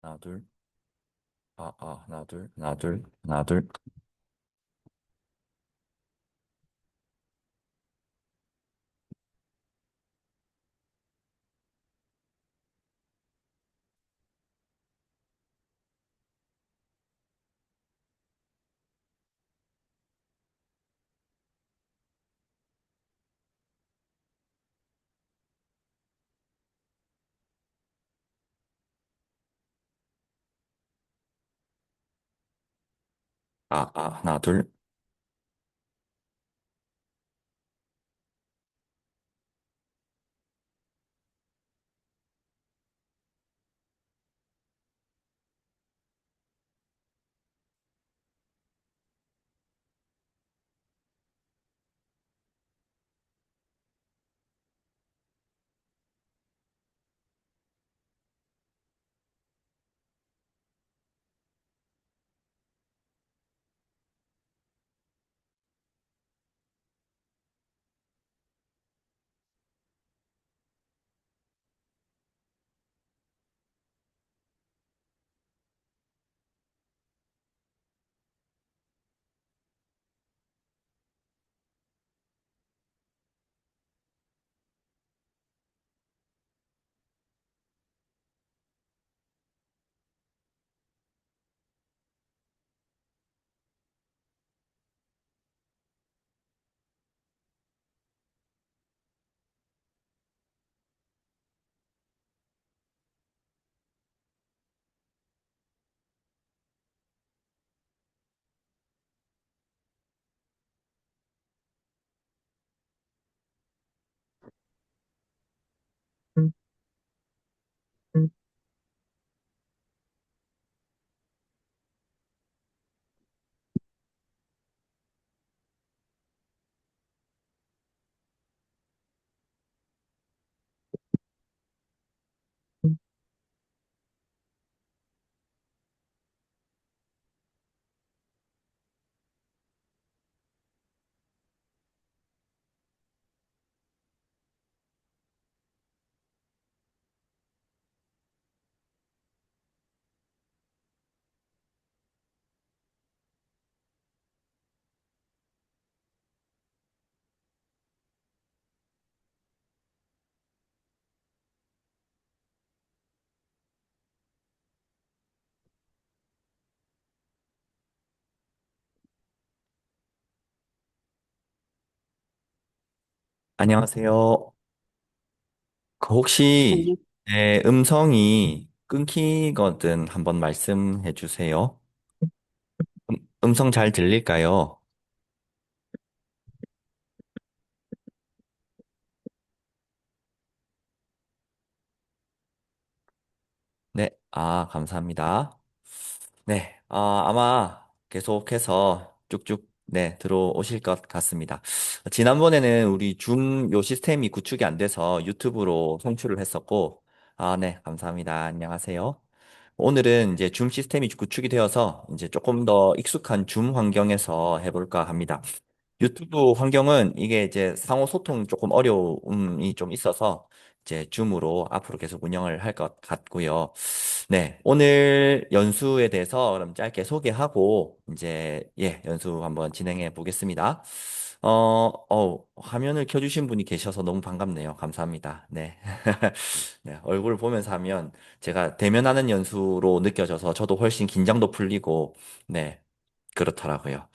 하나, 둘. 하나, 둘. 하나, 둘. 하나, 둘. 하나, 둘. 안녕하세요. 혹시 내 음성이 끊기거든 한번 말씀해 주세요. 음성 잘 들릴까요? 네. 감사합니다. 네. 아마 계속해서 쭉쭉 네, 들어오실 것 같습니다. 지난번에는 우리 줌 요 시스템이 구축이 안 돼서 유튜브로 송출을 했었고, 네, 감사합니다. 안녕하세요. 오늘은 이제 줌 시스템이 구축이 되어서 이제 조금 더 익숙한 줌 환경에서 해볼까 합니다. 유튜브 환경은 이게 이제 상호 소통 조금 어려움이 좀 있어서 이제 줌으로 앞으로 계속 운영을 할 것 같고요. 네, 오늘 연수에 대해서 그럼 짧게 소개하고 이제 연수 한번 진행해 보겠습니다. 화면을 켜주신 분이 계셔서 너무 반갑네요. 감사합니다. 네. 네, 얼굴 보면서 하면 제가 대면하는 연수로 느껴져서 저도 훨씬 긴장도 풀리고, 네, 그렇더라고요.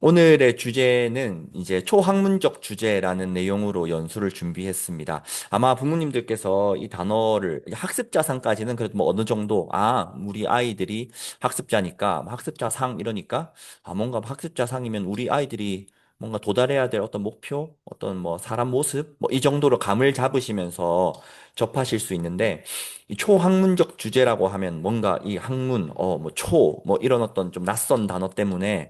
오늘의 주제는 이제 초학문적 주제라는 내용으로 연수를 준비했습니다. 아마 부모님들께서 이 단어를 학습자상까지는 그래도 뭐 어느 정도 우리 아이들이 학습자니까 학습자상 이러니까 뭔가 학습자상이면 우리 아이들이 뭔가 도달해야 될 어떤 목표, 어떤 뭐 사람 모습 뭐 이 정도로 감을 잡으시면서 접하실 수 있는데 이 초학문적 주제라고 하면 뭔가 이 학문, 뭐 뭐 이런 어떤 좀 낯선 단어 때문에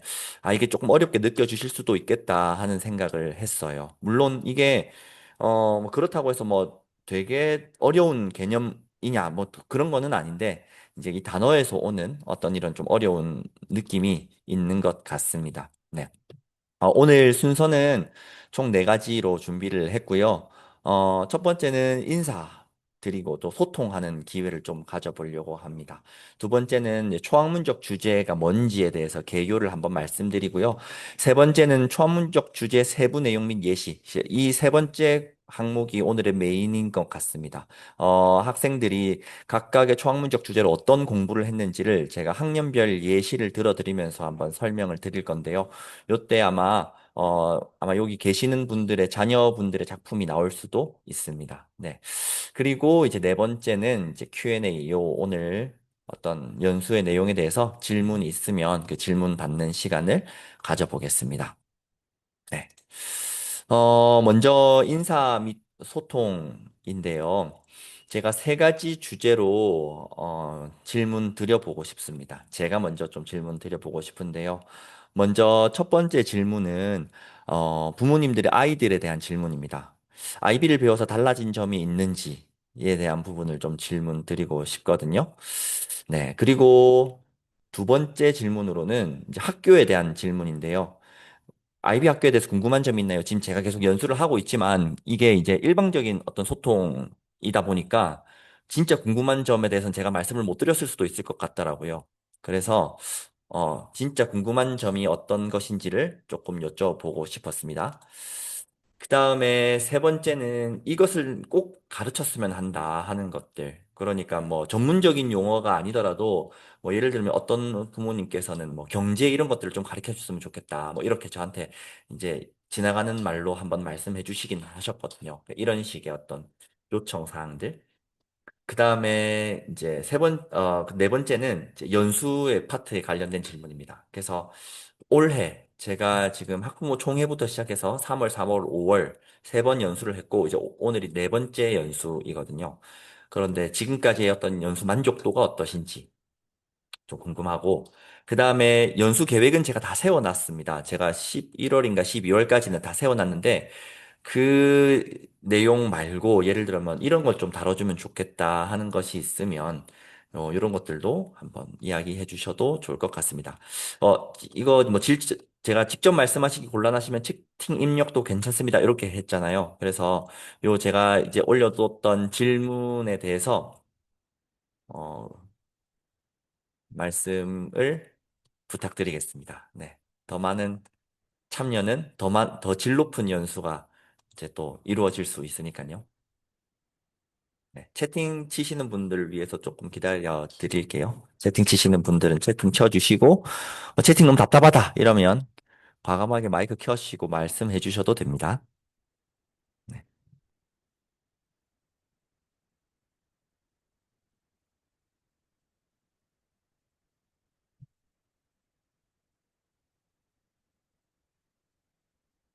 이게 조금 어렵게 느껴지실 수도 있겠다 하는 생각을 했어요. 물론 이게, 뭐 그렇다고 해서 뭐 되게 어려운 개념이냐, 뭐 그런 거는 아닌데, 이제 이 단어에서 오는 어떤 이런 좀 어려운 느낌이 있는 것 같습니다. 네. 오늘 순서는 총 네 가지로 준비를 했고요. 첫 번째는 인사 드리고 또 소통하는 기회를 좀 가져보려고 합니다. 두 번째는 이제 초학문적 주제가 뭔지에 대해서 개요를 한번 말씀드리고요. 세 번째는 초학문적 주제 세부 내용 및 예시. 이 세 번째 항목이 오늘의 메인인 것 같습니다. 학생들이 각각의 초학문적 주제로 어떤 공부를 했는지를 제가 학년별 예시를 들어드리면서 한번 설명을 드릴 건데요. 요때 아마 여기 계시는 분들의 자녀분들의 작품이 나올 수도 있습니다. 네. 그리고 이제 네 번째는 이제 Q&A, 오늘 어떤 연수의 내용에 대해서 질문이 있으면 그 질문 받는 시간을 가져보겠습니다. 네. 먼저 인사 및 소통인데요. 제가 세 가지 주제로 질문 드려보고 싶습니다. 제가 먼저 좀 질문 드려보고 싶은데요. 먼저 첫 번째 질문은 부모님들의 아이들에 대한 질문입니다. 아이비를 배워서 달라진 점이 있는지에 대한 부분을 좀 질문 드리고 싶거든요. 네. 그리고 두 번째 질문으로는 이제 학교에 대한 질문인데요. 아이비 학교에 대해서 궁금한 점이 있나요? 지금 제가 계속 연수를 하고 있지만 이게 이제 일방적인 어떤 소통이다 보니까 진짜 궁금한 점에 대해서는 제가 말씀을 못 드렸을 수도 있을 것 같더라고요. 그래서 진짜 궁금한 점이 어떤 것인지를 조금 여쭤보고 싶었습니다. 그 다음에 세 번째는 이것을 꼭 가르쳤으면 한다 하는 것들. 그러니까 뭐 전문적인 용어가 아니더라도 뭐 예를 들면 어떤 부모님께서는 뭐 경제 이런 것들을 좀 가르쳐 줬으면 좋겠다. 뭐 이렇게 저한테 이제 지나가는 말로 한번 말씀해 주시긴 하셨거든요. 이런 식의 어떤 요청 사항들. 그 다음에 이제 네 번째는 이제 연수의 파트에 관련된 질문입니다. 그래서 올해 제가 지금 학부모 총회부터 시작해서 3월, 4월, 5월 세 번 연수를 했고 이제 오늘이 네 번째 연수이거든요. 그런데 지금까지의 어떤 연수 만족도가 어떠신지 좀 궁금하고 그 다음에 연수 계획은 제가 다 세워놨습니다. 제가 11월인가 12월까지는 다 세워놨는데 그 내용 말고 예를 들면 이런 걸 좀 다뤄주면 좋겠다 하는 것이 있으면 이런 것들도 한번 이야기해 주셔도 좋을 것 같습니다. 이거 뭐 제가 직접 말씀하시기 곤란하시면 채팅 입력도 괜찮습니다. 이렇게 했잖아요. 그래서 요 제가 이제 올려뒀던 질문에 대해서 어, 말씀을 부탁드리겠습니다. 네. 더 많은 참여는 더 질 높은 연수가 이제 또 이루어질 수 있으니까요. 네, 채팅 치시는 분들을 위해서 조금 기다려 드릴게요. 채팅 치시는 분들은 채팅 쳐주시고, 채팅 너무 답답하다 이러면 과감하게 마이크 켜시고 말씀해 주셔도 됩니다. 네,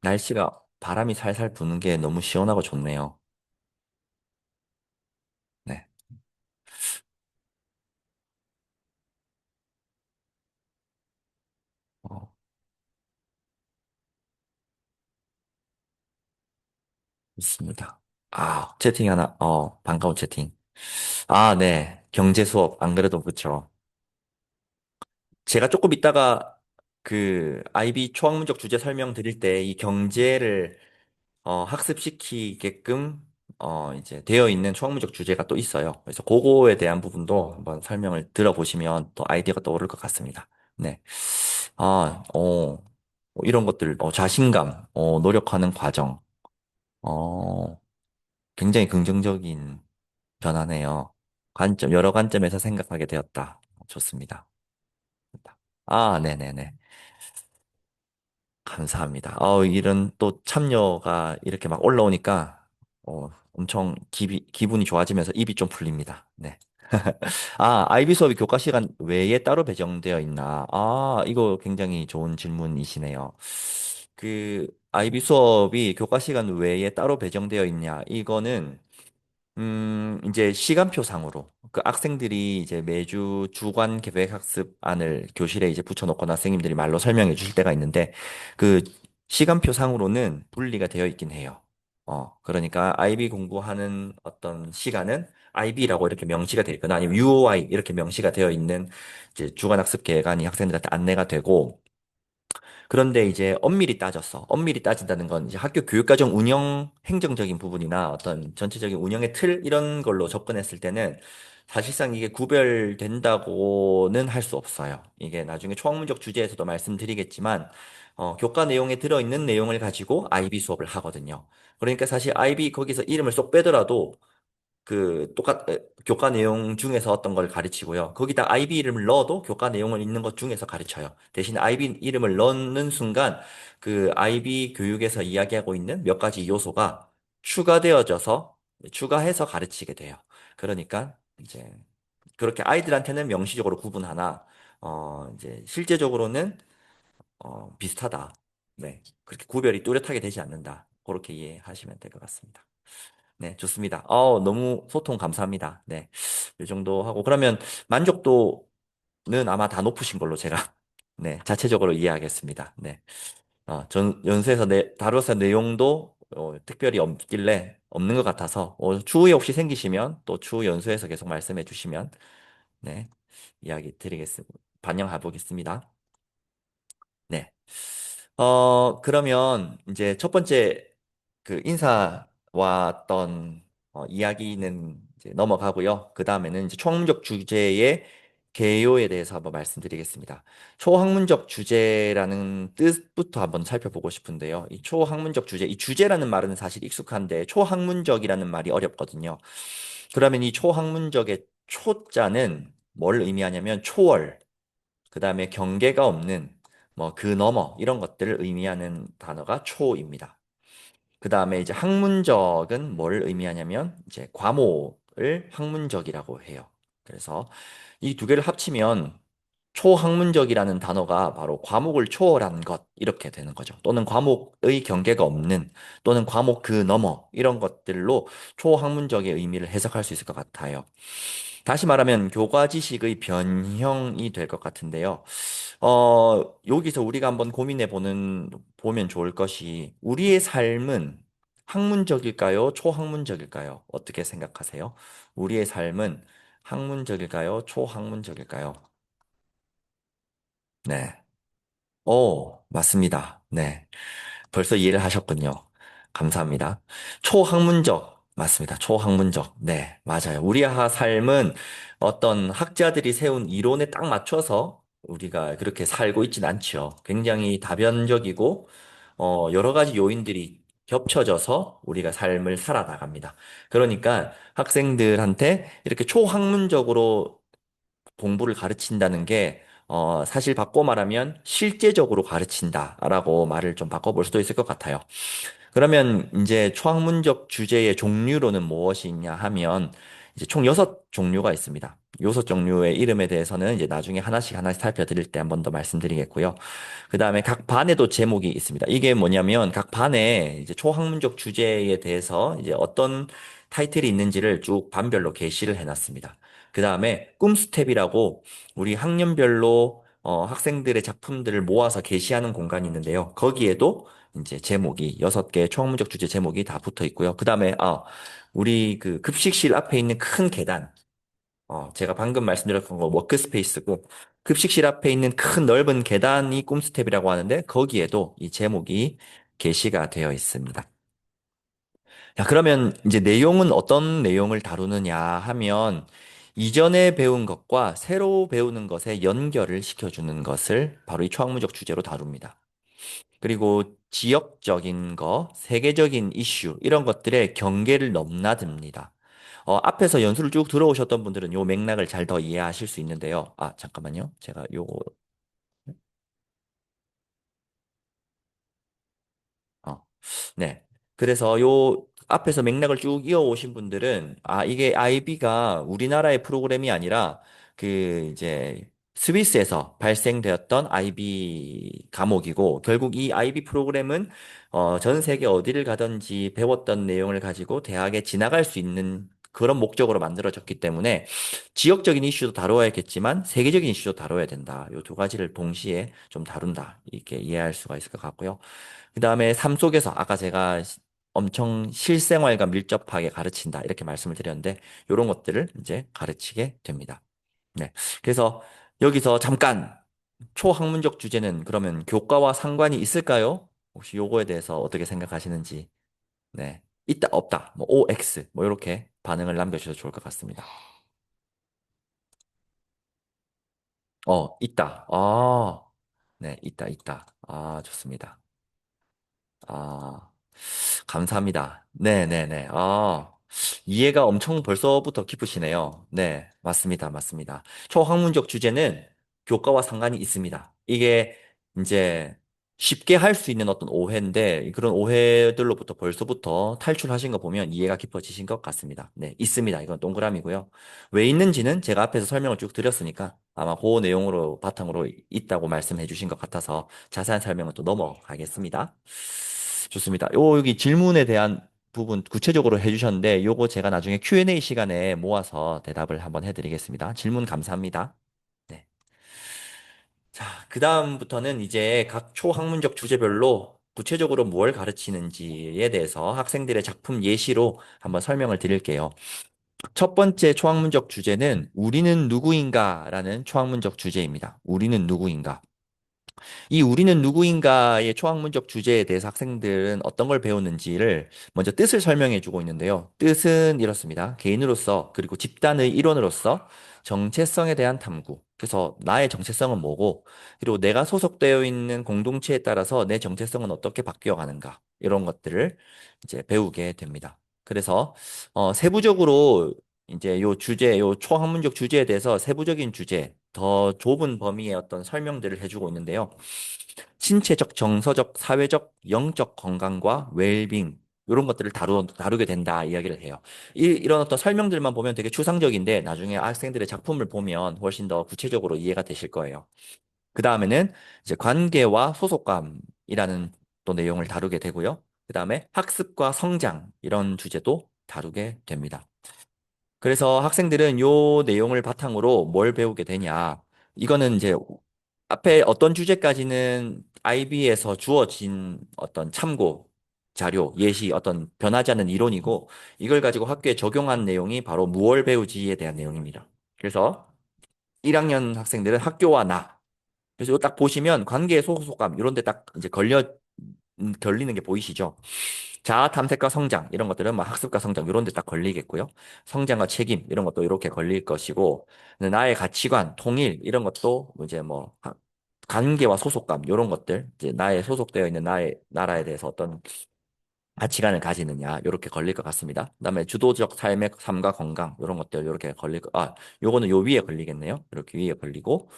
날씨가 바람이 살살 부는 게 너무 시원하고 좋네요. 네, 어, 좋습니다. 채팅 하나, 반가운 채팅. 네, 경제 수업, 안 그래도 그쵸. 제가 조금 이따가 그 IB 초학문적 주제 설명 드릴 때 이 경제를 학습시키게끔 이제 되어 있는 초학문적 주제가 또 있어요. 그래서 그거에 대한 부분도 한번 설명을 들어보시면 또 아이디어가 떠오를 것 같습니다. 네. 이런 것들, 자신감, 노력하는 과정, 어, 굉장히 긍정적인 변화네요. 여러 관점에서 생각하게 되었다. 좋습니다. 네네네. 감사합니다. 이런 또 참여가 이렇게 막 올라오니까, 엄청 기분이 좋아지면서 입이 좀 풀립니다. 네. IB 수업이 교과 시간 외에 따로 배정되어 있나? 이거 굉장히 좋은 질문이시네요. IB 수업이 교과 시간 외에 따로 배정되어 있냐? 이거는 이제 시간표상으로 그 학생들이 이제 매주 주간 계획 학습안을 교실에 이제 붙여놓거나 선생님들이 말로 설명해 주실 때가 있는데 그 시간표상으로는 분리가 되어 있긴 해요. 그러니까 IB 공부하는 어떤 시간은 IB라고 이렇게 명시가 되어 있거나 아니면 UOI 이렇게 명시가 되어 있는 이제 주간 학습 계획안이 학생들한테 안내가 되고 그런데 이제 엄밀히 따졌어. 엄밀히 따진다는 건 이제 학교 교육과정 운영 행정적인 부분이나 어떤 전체적인 운영의 틀 이런 걸로 접근했을 때는 사실상 이게 구별된다고는 할 수 없어요. 이게 나중에 초학문적 주제에서도 말씀드리겠지만 교과 내용에 들어있는 내용을 가지고 IB 수업을 하거든요. 그러니까 사실 IB 거기서 이름을 쏙 빼더라도 교과 내용 중에서 어떤 걸 가르치고요. 거기다 IB 이름을 넣어도 교과 내용을 있는 것 중에서 가르쳐요. 대신 IB 이름을 넣는 순간 그 IB 교육에서 이야기하고 있는 몇 가지 요소가 추가되어져서 추가해서 가르치게 돼요. 그러니까 이제 그렇게 아이들한테는 명시적으로 구분하나 이제 실제적으로는 비슷하다. 네. 그렇게 구별이 뚜렷하게 되지 않는다. 그렇게 이해하시면 될 것 같습니다. 네, 좋습니다. 너무 소통 감사합니다. 네. 이 정도 하고. 그러면 만족도는 아마 다 높으신 걸로 제가, 네, 자체적으로 이해하겠습니다. 네. 연수에서 다루었을 내용도 특별히 없길래 없는 것 같아서, 추후에 혹시 생기시면 또 추후 연수에서 계속 말씀해 주시면, 네, 이야기 드리겠습니다. 반영해 보겠습니다. 네. 그러면 이제 첫 번째 그 인사와 어떤 이야기는 이제 넘어가고요. 그 다음에는 이제 초학문적 주제의 개요에 대해서 한번 말씀드리겠습니다. 초학문적 주제라는 뜻부터 한번 살펴보고 싶은데요. 이 초학문적 주제, 이 주제라는 말은 사실 익숙한데 초학문적이라는 말이 어렵거든요. 그러면 이 초학문적의 초자는 뭘 의미하냐면 초월, 그 다음에 경계가 없는 뭐 그 너머 이런 것들을 의미하는 단어가 초입니다. 그 다음에 이제 학문적은 뭘 의미하냐면 이제 과목을 학문적이라고 해요. 그래서 이 두 개를 합치면 초학문적이라는 단어가 바로 과목을 초월한 것 이렇게 되는 거죠. 또는 과목의 경계가 없는 또는 과목 그 너머 이런 것들로 초학문적의 의미를 해석할 수 있을 것 같아요. 다시 말하면 교과 지식의 변형이 될 것 같은데요. 여기서 우리가 한번 보면 좋을 것이 우리의 삶은 학문적일까요? 초학문적일까요? 어떻게 생각하세요? 우리의 삶은 학문적일까요? 초학문적일까요? 네. 맞습니다. 네. 벌써 이해를 하셨군요. 감사합니다. 초학문적, 맞습니다. 초학문적. 네, 맞아요. 우리의 삶은 어떤 학자들이 세운 이론에 딱 맞춰서 우리가 그렇게 살고 있진 않죠. 굉장히 다변적이고, 여러 가지 요인들이 겹쳐져서 우리가 삶을 살아나갑니다. 그러니까 학생들한테 이렇게 초학문적으로 공부를 가르친다는 게 사실 바꿔 말하면 실제적으로 가르친다라고 말을 좀 바꿔볼 수도 있을 것 같아요. 그러면 이제 초학문적 주제의 종류로는 무엇이 있냐 하면 이제 총 6종류가 있습니다. 6종류의 이름에 대해서는 이제 나중에 하나씩 하나씩 살펴드릴 때 한 번 더 말씀드리겠고요. 그 다음에 각 반에도 제목이 있습니다. 이게 뭐냐면 각 반에 이제 초학문적 주제에 대해서 이제 어떤 타이틀이 있는지를 쭉 반별로 게시를 해놨습니다. 그 다음에 꿈스텝이라고 우리 학년별로 학생들의 작품들을 모아서 게시하는 공간이 있는데요. 거기에도 이제 제목이 6개 초학문적 주제 제목이 다 붙어 있고요. 그 다음에 우리 그 급식실 앞에 있는 큰 계단, 제가 방금 말씀드렸던 거 워크스페이스고 급식실 앞에 있는 큰 넓은 계단이 꿈스텝이라고 하는데 거기에도 이 제목이 게시가 되어 있습니다. 자, 그러면 이제 내용은 어떤 내용을 다루느냐 하면 이전에 배운 것과 새로 배우는 것의 연결을 시켜주는 것을 바로 이 초학문적 주제로 다룹니다. 그리고 지역적인 거, 세계적인 이슈, 이런 것들의 경계를 넘나듭니다. 앞에서 연수를 쭉 들어오셨던 분들은 요 맥락을 잘 더 이해하실 수 있는데요. 잠깐만요. 제가 요거, 어, 네. 그래서 요 앞에서 맥락을 쭉 이어오신 분들은 이게 IB가 우리나라의 프로그램이 아니라 이제 스위스에서 발생되었던 IB 과목이고 결국 이 IB 프로그램은 전 세계 어디를 가든지 배웠던 내용을 가지고 대학에 지나갈 수 있는 그런 목적으로 만들어졌기 때문에 지역적인 이슈도 다루어야겠지만 세계적인 이슈도 다뤄야 된다. 이 두 가지를 동시에 좀 다룬다. 이렇게 이해할 수가 있을 것 같고요. 그 다음에 삶 속에서 아까 제가 엄청 실생활과 밀접하게 가르친다 이렇게 말씀을 드렸는데 이런 것들을 이제 가르치게 됩니다. 네. 그래서 여기서 잠깐 초학문적 주제는 그러면 교과와 상관이 있을까요? 혹시 요거에 대해서 어떻게 생각하시는지. 네. 있다, 없다. 뭐, OX. 뭐, 이렇게 반응을 남겨주셔도 좋을 것 같습니다. 있다. 네, 있다, 있다. 좋습니다. 아, 감사합니다. 네네네. 이해가 엄청 벌써부터 깊으시네요. 네, 맞습니다. 맞습니다. 초학문적 주제는 교과와 상관이 있습니다. 이게 이제 쉽게 할 수 있는 어떤 오해인데 그런 오해들로부터 벌써부터 탈출하신 거 보면 이해가 깊어지신 것 같습니다. 네, 있습니다. 이건 동그라미고요. 왜 있는지는 제가 앞에서 설명을 쭉 드렸으니까 아마 그 내용으로 바탕으로 있다고 말씀해 주신 것 같아서 자세한 설명은 또 넘어가겠습니다. 좋습니다. 여기 질문에 대한 부분 구체적으로 해주셨는데 요거 제가 나중에 Q&A 시간에 모아서 대답을 한번 해드리겠습니다. 질문 감사합니다. 네. 자, 그 다음부터는 이제 각 초학문적 주제별로 구체적으로 뭘 가르치는지에 대해서 학생들의 작품 예시로 한번 설명을 드릴게요. 첫 번째 초학문적 주제는 우리는 누구인가라는 초학문적 주제입니다. 우리는 누구인가. 이 우리는 누구인가의 초학문적 주제에 대해서 학생들은 어떤 걸 배우는지를 먼저 뜻을 설명해 주고 있는데요. 뜻은 이렇습니다. 개인으로서 그리고 집단의 일원으로서 정체성에 대한 탐구. 그래서 나의 정체성은 뭐고, 그리고 내가 소속되어 있는 공동체에 따라서 내 정체성은 어떻게 바뀌어 가는가. 이런 것들을 이제 배우게 됩니다. 그래서 세부적으로 이제 요 주제, 요 초학문적 주제에 대해서 세부적인 주제, 더 좁은 범위의 어떤 설명들을 해주고 있는데요. 신체적, 정서적, 사회적, 영적 건강과 웰빙 이런 것들을 다루게 된다 이야기를 해요. 이런 어떤 설명들만 보면 되게 추상적인데 나중에 학생들의 작품을 보면 훨씬 더 구체적으로 이해가 되실 거예요. 그 다음에는 이제 관계와 소속감이라는 또 내용을 다루게 되고요. 그 다음에 학습과 성장 이런 주제도 다루게 됩니다. 그래서 학생들은 요 내용을 바탕으로 뭘 배우게 되냐. 이거는 이제 앞에 어떤 주제까지는 IB에서 주어진 어떤 참고 자료, 예시, 어떤 변하지 않는 이론이고 이걸 가지고 학교에 적용한 내용이 바로 무얼 배우지에 대한 내용입니다. 그래서 1학년 학생들은 학교와 나. 그래서 이거 딱 보시면 관계 소속감 이런 데 딱 이제 걸리는 게 보이시죠? 자아 탐색과 성장 이런 것들은 막 학습과 성장 이런 데 딱 걸리겠고요. 성장과 책임 이런 것도 이렇게 걸릴 것이고 나의 가치관, 통일 이런 것도 이제 뭐 관계와 소속감 이런 것들 이제 나의 소속되어 있는 나의 나라에 대해서 어떤 가치관을 가지느냐 이렇게 걸릴 것 같습니다. 그다음에 주도적 삶의 삶과 건강 이런 것들 이렇게 요거는 요 위에 걸리겠네요. 이렇게 위에 걸리고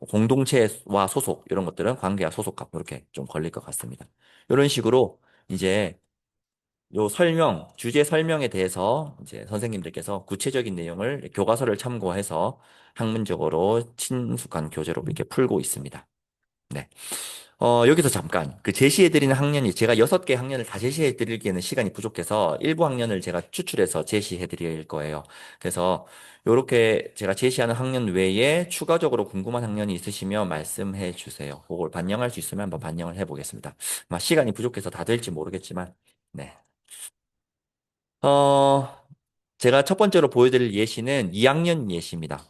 공동체와 소속 이런 것들은 관계와 소속감 이렇게 좀 걸릴 것 같습니다. 이런 식으로 이제 요 주제 설명에 대해서 이제 선생님들께서 구체적인 내용을 교과서를 참고해서 학문적으로 친숙한 교재로 이렇게 풀고 있습니다. 네. 여기서 잠깐 그 제시해드리는 학년이 제가 6개 학년을 다 제시해드리기에는 시간이 부족해서 일부 학년을 제가 추출해서 제시해드릴 거예요. 그래서 요렇게 제가 제시하는 학년 외에 추가적으로 궁금한 학년이 있으시면 말씀해 주세요. 그걸 반영할 수 있으면 한번 반영을 해보겠습니다. 시간이 부족해서 다 될지 모르겠지만, 네. 어, 제가 첫 번째로 보여드릴 예시는 2학년 예시입니다.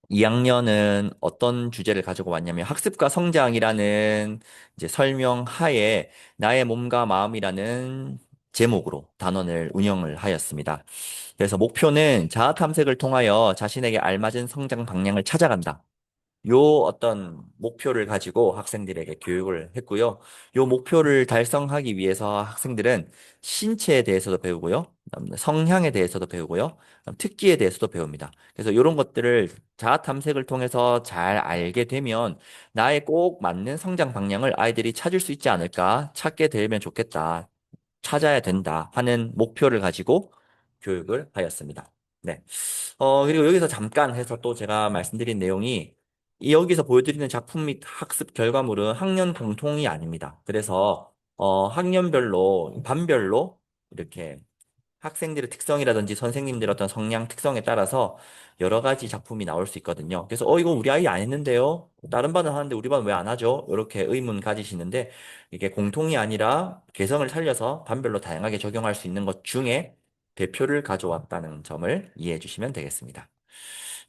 2학년은 어떤 주제를 가지고 왔냐면 학습과 성장이라는 이제 설명 하에 나의 몸과 마음이라는 제목으로 단원을 운영을 하였습니다. 그래서 목표는 자아 탐색을 통하여 자신에게 알맞은 성장 방향을 찾아간다. 요 어떤 목표를 가지고 학생들에게 교육을 했고요. 요 목표를 달성하기 위해서 학생들은 신체에 대해서도 배우고요. 그다음에 성향에 대해서도 배우고요. 그다음 특기에 대해서도 배웁니다. 그래서 이런 것들을 자아 탐색을 통해서 잘 알게 되면 나의 꼭 맞는 성장 방향을 아이들이 찾을 수 있지 않을까? 찾게 되면 좋겠다. 찾아야 된다 하는 목표를 가지고 교육을 하였습니다. 네. 그리고 여기서 잠깐 해서 또 제가 말씀드린 내용이 여기서 보여드리는 작품 및 학습 결과물은 학년 공통이 아닙니다. 그래서 학년별로, 반별로 이렇게 학생들의 특성이라든지 선생님들의 어떤 성향 특성에 따라서 여러 가지 작품이 나올 수 있거든요. 그래서 이거 우리 아이 안 했는데요? 다른 반은 하는데 우리 반은 왜 안 하죠? 이렇게 의문 가지시는데 이게 공통이 아니라 개성을 살려서 반별로 다양하게 적용할 수 있는 것 중에 대표를 가져왔다는 점을 이해해 주시면 되겠습니다.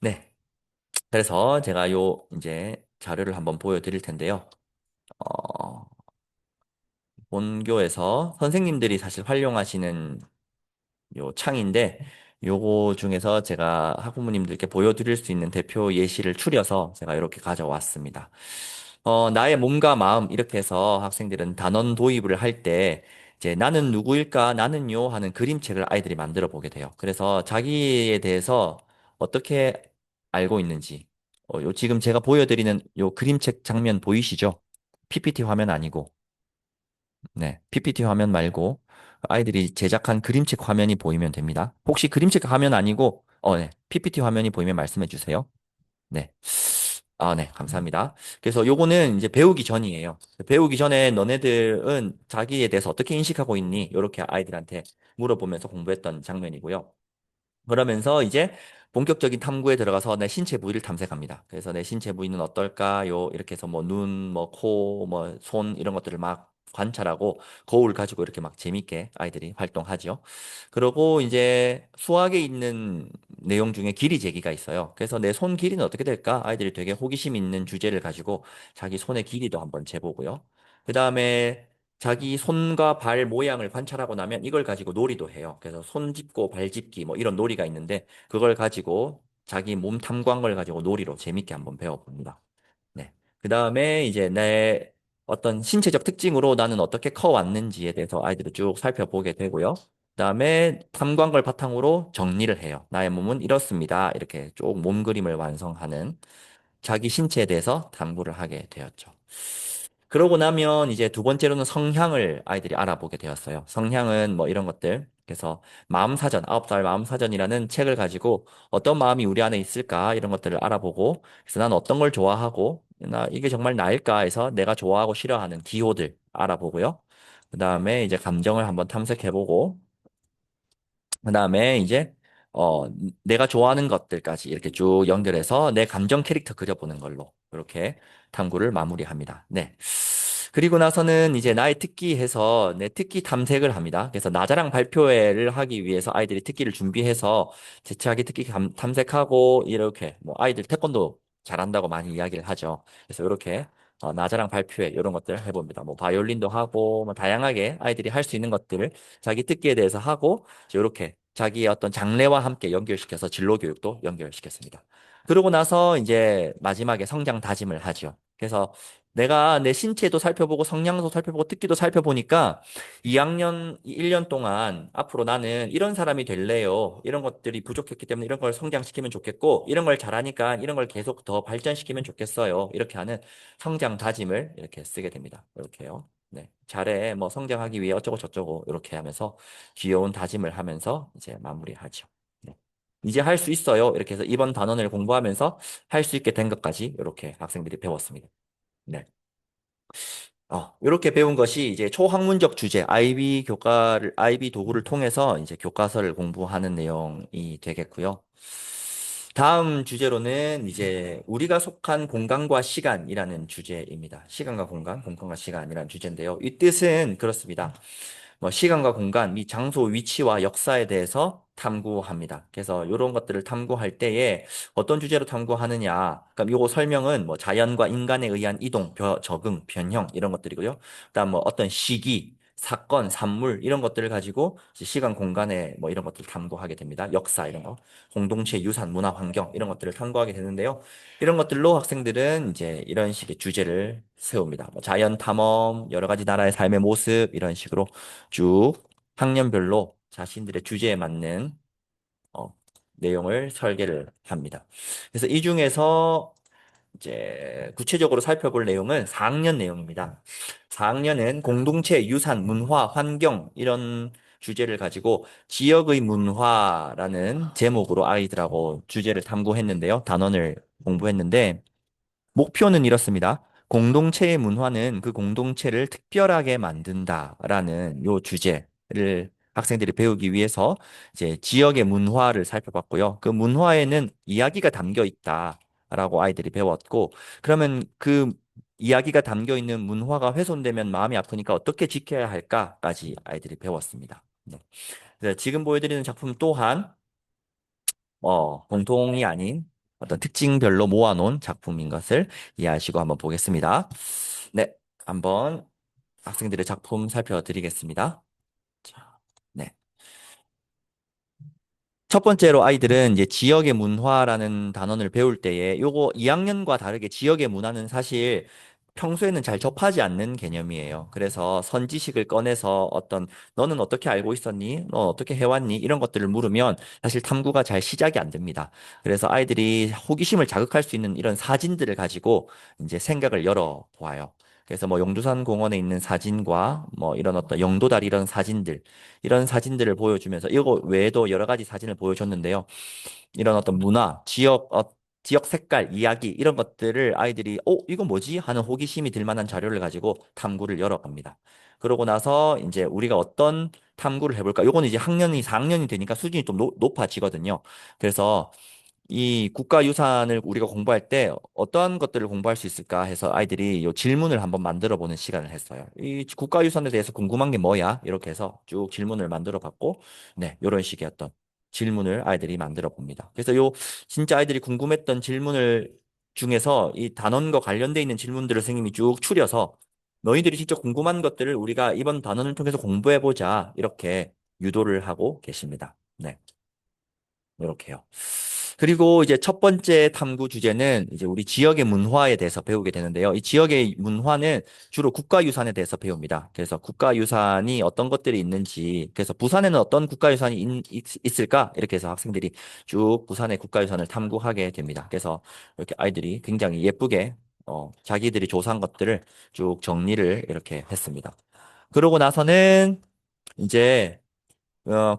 네. 그래서 제가 이제 자료를 한번 보여드릴 텐데요. 어, 본교에서 선생님들이 사실 활용하시는 요 창인데 요거 중에서 제가 학부모님들께 보여드릴 수 있는 대표 예시를 추려서 제가 이렇게 가져왔습니다. 나의 몸과 마음 이렇게 해서 학생들은 단원 도입을 할 때 이제 나는 누구일까? 나는요 하는 그림책을 아이들이 만들어 보게 돼요. 그래서 자기에 대해서 어떻게 알고 있는지 요 지금 제가 보여드리는 요 그림책 장면 보이시죠? PPT 화면 아니고 네, PPT 화면 말고 아이들이 제작한 그림책 화면이 보이면 됩니다. 혹시 그림책 화면 아니고, 네, PPT 화면이 보이면 말씀해 주세요. 네. 아, 네, 감사합니다. 그래서 요거는 이제 배우기 전이에요. 배우기 전에 너네들은 자기에 대해서 어떻게 인식하고 있니? 이렇게 아이들한테 물어보면서 공부했던 장면이고요. 그러면서 이제 본격적인 탐구에 들어가서 내 신체 부위를 탐색합니다. 그래서 내 신체 부위는 어떨까요? 이렇게 해서 뭐 눈, 뭐 코, 뭐 손 이런 것들을 막 관찰하고 거울 가지고 이렇게 막 재밌게 아이들이 활동하죠. 그리고 이제 수학에 있는 내용 중에 길이 재기가 있어요. 그래서 내 손 길이는 어떻게 될까? 아이들이 되게 호기심 있는 주제를 가지고 자기 손의 길이도 한번 재보고요. 그다음에 자기 손과 발 모양을 관찰하고 나면 이걸 가지고 놀이도 해요. 그래서 손 짚고 발 짚기 뭐 이런 놀이가 있는데 그걸 가지고 자기 몸 탐구한 가지고 놀이로 재밌게 한번 배워봅니다. 네. 그 다음에 이제 내 어떤 신체적 특징으로 나는 어떻게 커왔는지에 대해서 아이들을 쭉 살펴보게 되고요. 그 다음에 탐구한 걸 바탕으로 정리를 해요. 나의 몸은 이렇습니다. 이렇게 쭉 몸 그림을 완성하는 자기 신체에 대해서 탐구를 하게 되었죠. 그러고 나면 이제 두 번째로는 성향을 아이들이 알아보게 되었어요. 성향은 뭐 이런 것들. 그래서 마음사전, 9살 마음사전이라는 책을 가지고 어떤 마음이 우리 안에 있을까 이런 것들을 알아보고 그래서 난 어떤 걸 좋아하고 나 이게 정말 나일까 해서 내가 좋아하고 싫어하는 기호들 알아보고요. 그다음에 이제 감정을 한번 탐색해보고 그다음에 이제 어 내가 좋아하는 것들까지 이렇게 쭉 연결해서 내 감정 캐릭터 그려보는 걸로 이렇게 탐구를 마무리합니다. 네. 그리고 나서는 이제 나의 특기 해서 내 특기 탐색을 합니다. 그래서 나자랑 발표회를 하기 위해서 아이들이 특기를 준비해서 제 자기 특기 탐색하고 이렇게 뭐 아이들 태권도 잘한다고 많이 이야기를 하죠. 그래서 이렇게 나자랑 발표회 이런 것들 해봅니다. 뭐 바이올린도 하고 뭐 다양하게 아이들이 할 수 있는 것들을 자기 특기에 대해서 하고 이렇게 자기의 어떤 장래와 함께 연결시켜서 진로 교육도 연결시켰습니다. 그러고 나서 이제 마지막에 성장 다짐을 하죠. 그래서 내가 내 신체도 살펴보고 성향도 살펴보고 특기도 살펴보니까 2학년 1년 동안 앞으로 나는 이런 사람이 될래요. 이런 것들이 부족했기 때문에 이런 걸 성장시키면 좋겠고 이런 걸 잘하니까 이런 걸 계속 더 발전시키면 좋겠어요. 이렇게 하는 성장 다짐을 이렇게 쓰게 됩니다. 이렇게요. 네. 잘해. 뭐 성장하기 위해 어쩌고 저쩌고 이렇게 하면서 귀여운 다짐을 하면서 이제 마무리하죠. 네. 이제 할 수 있어요. 이렇게 해서 이번 단원을 공부하면서 할 수 있게 된 것까지 이렇게 학생들이 배웠습니다. 네. 이렇게 배운 것이 이제 초학문적 주제, IB 도구를 통해서 이제 교과서를 공부하는 내용이 되겠고요. 다음 주제로는 이제 우리가 속한 공간과 시간이라는 주제입니다. 시간과 공간, 공간과 시간이라는 주제인데요. 이 뜻은 그렇습니다. 뭐 시간과 공간, 이 장소, 위치와 역사에 대해서 탐구합니다. 그래서 이런 것들을 탐구할 때에 어떤 주제로 탐구하느냐. 그럼 요거 설명은 뭐 자연과 인간에 의한 이동, 적응, 변형 이런 것들이고요. 그다음 뭐 어떤 시기, 사건, 산물 이런 것들을 가지고 이제 시간, 공간에 뭐 이런 것들을 탐구하게 됩니다. 역사 이런 거, 공동체, 유산, 문화, 환경 이런 것들을 탐구하게 되는데요. 이런 것들로 학생들은 이제 이런 식의 주제를 세웁니다. 뭐 자연 탐험, 여러 가지 나라의 삶의 모습 이런 식으로 쭉 학년별로 자신들의 주제에 맞는 어, 내용을 설계를 합니다. 그래서 이 중에서 이제 구체적으로 살펴볼 내용은 4학년 내용입니다. 4학년은 공동체, 유산, 문화, 환경 이런 주제를 가지고 지역의 문화라는 제목으로 아이들하고 주제를 탐구했는데요. 단원을 공부했는데 목표는 이렇습니다. 공동체의 문화는 그 공동체를 특별하게 만든다라는 요 주제를 학생들이 배우기 위해서 이제 지역의 문화를 살펴봤고요. 그 문화에는 이야기가 담겨 있다라고 아이들이 배웠고, 그러면 그 이야기가 담겨 있는 문화가 훼손되면 마음이 아프니까 어떻게 지켜야 할까까지 아이들이 배웠습니다. 네. 그래서 지금 보여드리는 작품 또한 공통이 아닌 어떤 특징별로 모아놓은 작품인 것을 이해하시고 한번 보겠습니다. 네, 한번 학생들의 작품 살펴드리겠습니다. 자, 네. 첫 번째로 아이들은 이제 지역의 문화라는 단원을 배울 때에 요거 2학년과 다르게 지역의 문화는 사실 평소에는 잘 접하지 않는 개념이에요. 그래서 선지식을 꺼내서 어떤 너는 어떻게 알고 있었니? 너 어떻게 해왔니? 이런 것들을 물으면 사실 탐구가 잘 시작이 안 됩니다. 그래서 아이들이 호기심을 자극할 수 있는 이런 사진들을 가지고 이제 생각을 열어보아요. 그래서 뭐 용두산 공원에 있는 사진과 뭐 이런 어떤 영도다리 이런 사진들 이런 사진들을 보여주면서 이거 외에도 여러 가지 사진을 보여줬는데요. 이런 어떤 문화, 지역 색깔, 이야기 이런 것들을 아이들이 이거 뭐지? 하는 호기심이 들 만한 자료를 가지고 탐구를 열어갑니다. 그러고 나서 이제 우리가 어떤 탐구를 해볼까? 요거는 이제 학년이 4학년이 되니까 수준이 좀 높아지거든요. 그래서 이 국가유산을 우리가 공부할 때 어떠한 것들을 공부할 수 있을까 해서 아이들이 요 질문을 한번 만들어 보는 시간을 했어요. 이 국가유산에 대해서 궁금한 게 뭐야? 이렇게 해서 쭉 질문을 만들어 봤고, 네, 이런 식의 어떤 질문을 아이들이 만들어 봅니다. 그래서 요 진짜 아이들이 궁금했던 질문을 중에서 이 단원과 관련돼 있는 질문들을 선생님이 쭉 추려서 너희들이 직접 궁금한 것들을 우리가 이번 단원을 통해서 공부해 보자 이렇게 유도를 하고 계십니다. 네. 이렇게요. 그리고 이제 첫 번째 탐구 주제는 이제 우리 지역의 문화에 대해서 배우게 되는데요. 이 지역의 문화는 주로 국가유산에 대해서 배웁니다. 그래서 국가유산이 어떤 것들이 있는지, 그래서 부산에는 어떤 국가유산이 있을까? 이렇게 해서 학생들이 쭉 부산의 국가유산을 탐구하게 됩니다. 그래서 이렇게 아이들이 굉장히 예쁘게 자기들이 조사한 것들을 쭉 정리를 이렇게 했습니다. 그러고 나서는 이제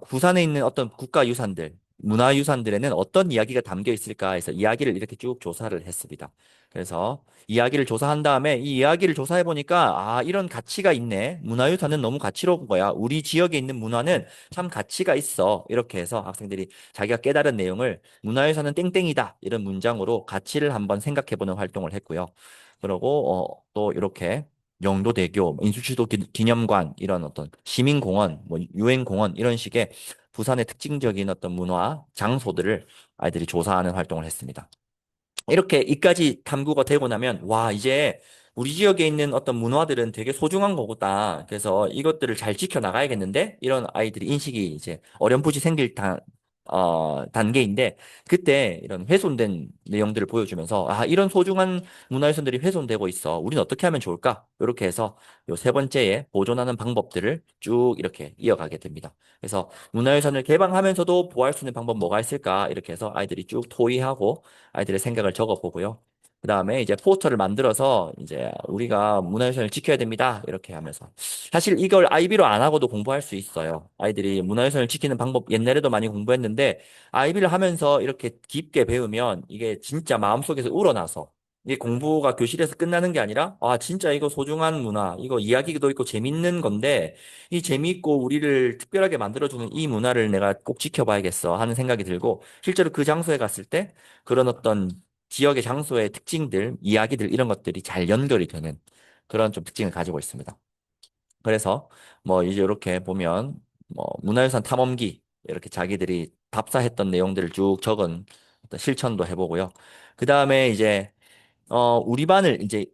부산에 있는 어떤 국가유산들, 문화유산들에는 어떤 이야기가 담겨 있을까 해서 이야기를 이렇게 쭉 조사를 했습니다. 그래서 이야기를 조사한 다음에 이 이야기를 조사해 보니까 이런 가치가 있네. 문화유산은 너무 가치로운 거야. 우리 지역에 있는 문화는 참 가치가 있어. 이렇게 해서 학생들이 자기가 깨달은 내용을 문화유산은 땡땡이다. 이런 문장으로 가치를 한번 생각해 보는 활동을 했고요. 그리고 또 이렇게 영도대교, 인수시도 기념관 이런 어떤 시민공원, 뭐 유행공원 이런 식의 부산의 특징적인 어떤 문화 장소들을 아이들이 조사하는 활동을 했습니다. 이렇게 이까지 탐구가 되고 나면 와 이제 우리 지역에 있는 어떤 문화들은 되게 소중한 거구나. 그래서 이것들을 잘 지켜나가야겠는데 이런 아이들이 인식이 이제 어렴풋이 생길 단계인데 그때 이런 훼손된 내용들을 보여주면서 이런 소중한 문화유산들이 훼손되고 있어. 우리는 어떻게 하면 좋을까? 이렇게 해서 요 세 번째에 보존하는 방법들을 쭉 이렇게 이어가게 됩니다. 그래서 문화유산을 개방하면서도 보호할 수 있는 방법 뭐가 있을까? 이렇게 해서 아이들이 쭉 토의하고 아이들의 생각을 적어보고요. 그 다음에 이제 포스터를 만들어서 이제 우리가 문화유산을 지켜야 됩니다. 이렇게 하면서. 사실 이걸 아이비로 안 하고도 공부할 수 있어요. 아이들이 문화유산을 지키는 방법 옛날에도 많이 공부했는데 아이비를 하면서 이렇게 깊게 배우면 이게 진짜 마음속에서 우러나서 이게 공부가 교실에서 끝나는 게 아니라 진짜 이거 소중한 문화, 이거 이야기도 있고 재밌는 건데 이 재미있고 우리를 특별하게 만들어주는 이 문화를 내가 꼭 지켜봐야겠어 하는 생각이 들고 실제로 그 장소에 갔을 때 그런 어떤 지역의 장소의 특징들, 이야기들 이런 것들이 잘 연결이 되는 그런 좀 특징을 가지고 있습니다. 그래서 뭐 이제 이렇게 보면 뭐 문화유산 탐험기 이렇게 자기들이 답사했던 내용들을 쭉 적은 어떤 실천도 해보고요. 그 다음에 이제 우리 반을 이제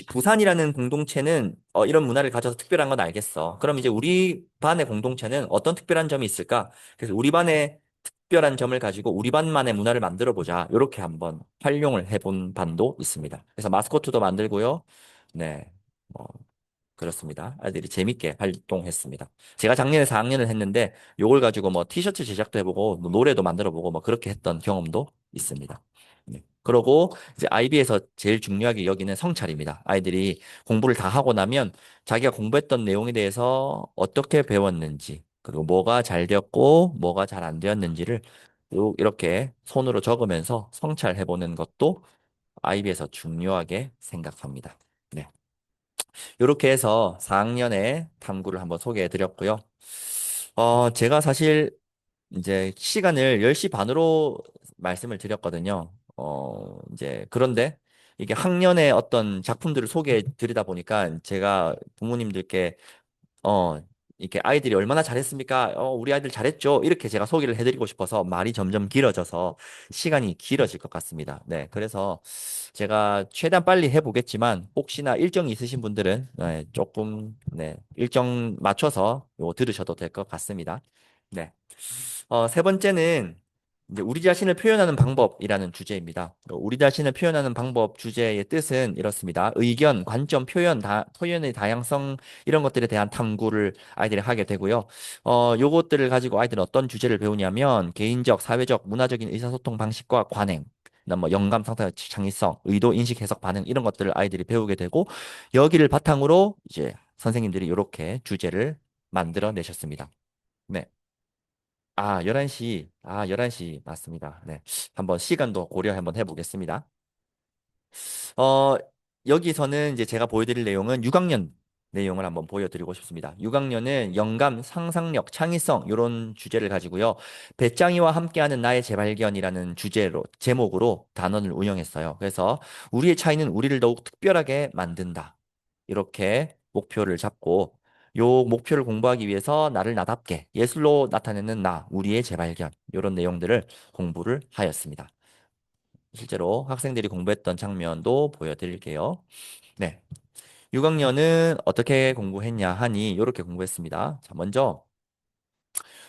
부산이라는 공동체는 이런 문화를 가져서 특별한 건 알겠어. 그럼 이제 우리 반의 공동체는 어떤 특별한 점이 있을까? 그래서 우리 반의 특별한 점을 가지고 우리 반만의 문화를 만들어 보자. 이렇게 한번 활용을 해본 반도 있습니다. 그래서 마스코트도 만들고요. 네. 뭐 그렇습니다. 아이들이 재밌게 활동했습니다. 제가 작년에 4학년을 했는데 요걸 가지고 뭐 티셔츠 제작도 해보고 뭐 노래도 만들어보고 뭐 그렇게 했던 경험도 있습니다. 네. 그러고 이제 IB에서 제일 중요하게 여기는 성찰입니다. 아이들이 공부를 다 하고 나면 자기가 공부했던 내용에 대해서 어떻게 배웠는지 그리고 뭐가 잘 되었고 뭐가 잘 안 되었는지를 쭉 이렇게 손으로 적으면서 성찰해보는 것도 IB에서 중요하게 생각합니다. 네. 이렇게 해서 4학년의 탐구를 한번 소개해 드렸고요. 제가 사실 이제 시간을 10시 반으로 말씀을 드렸거든요. 이제 그런데 이게 학년의 어떤 작품들을 소개해 드리다 보니까 제가 부모님들께 어, 이렇게 아이들이 얼마나 잘했습니까? 우리 아이들 잘했죠. 이렇게 제가 소개를 해드리고 싶어서 말이 점점 길어져서 시간이 길어질 것 같습니다. 네, 그래서 제가 최대한 빨리 해보겠지만 혹시나 일정이 있으신 분들은 네, 조금 네, 일정 맞춰서 요 들으셔도 될 것 같습니다. 네. 세 번째는 이제 우리 자신을 표현하는 방법이라는 주제입니다. 우리 자신을 표현하는 방법 주제의 뜻은 이렇습니다. 의견, 관점, 표현의 다양성 이런 것들에 대한 탐구를 아이들이 하게 되고요. 요것들을 가지고 아이들은 어떤 주제를 배우냐면 개인적, 사회적, 문화적인 의사소통 방식과 관행, 그다음 뭐 영감, 상태, 창의성, 의도, 인식, 해석, 반응 이런 것들을 아이들이 배우게 되고 여기를 바탕으로 이제 선생님들이 이렇게 주제를 만들어 내셨습니다. 네. 11시. 11시 맞습니다. 네. 한번 시간도 고려 한번 해보겠습니다. 어, 여기서는 이제 제가 보여드릴 내용은 6학년 내용을 한번 보여드리고 싶습니다. 6학년은 영감, 상상력, 창의성 이런 주제를 가지고요. 배짱이와 함께하는 나의 재발견이라는 제목으로 단원을 운영했어요. 그래서 우리의 차이는 우리를 더욱 특별하게 만든다. 이렇게 목표를 잡고 요 목표를 공부하기 위해서 나를 나답게 예술로 나타내는 나, 우리의 재발견 이런 내용들을 공부를 하였습니다. 실제로 학생들이 공부했던 장면도 보여드릴게요. 네. 6학년은 어떻게 공부했냐 하니 이렇게 공부했습니다. 자, 먼저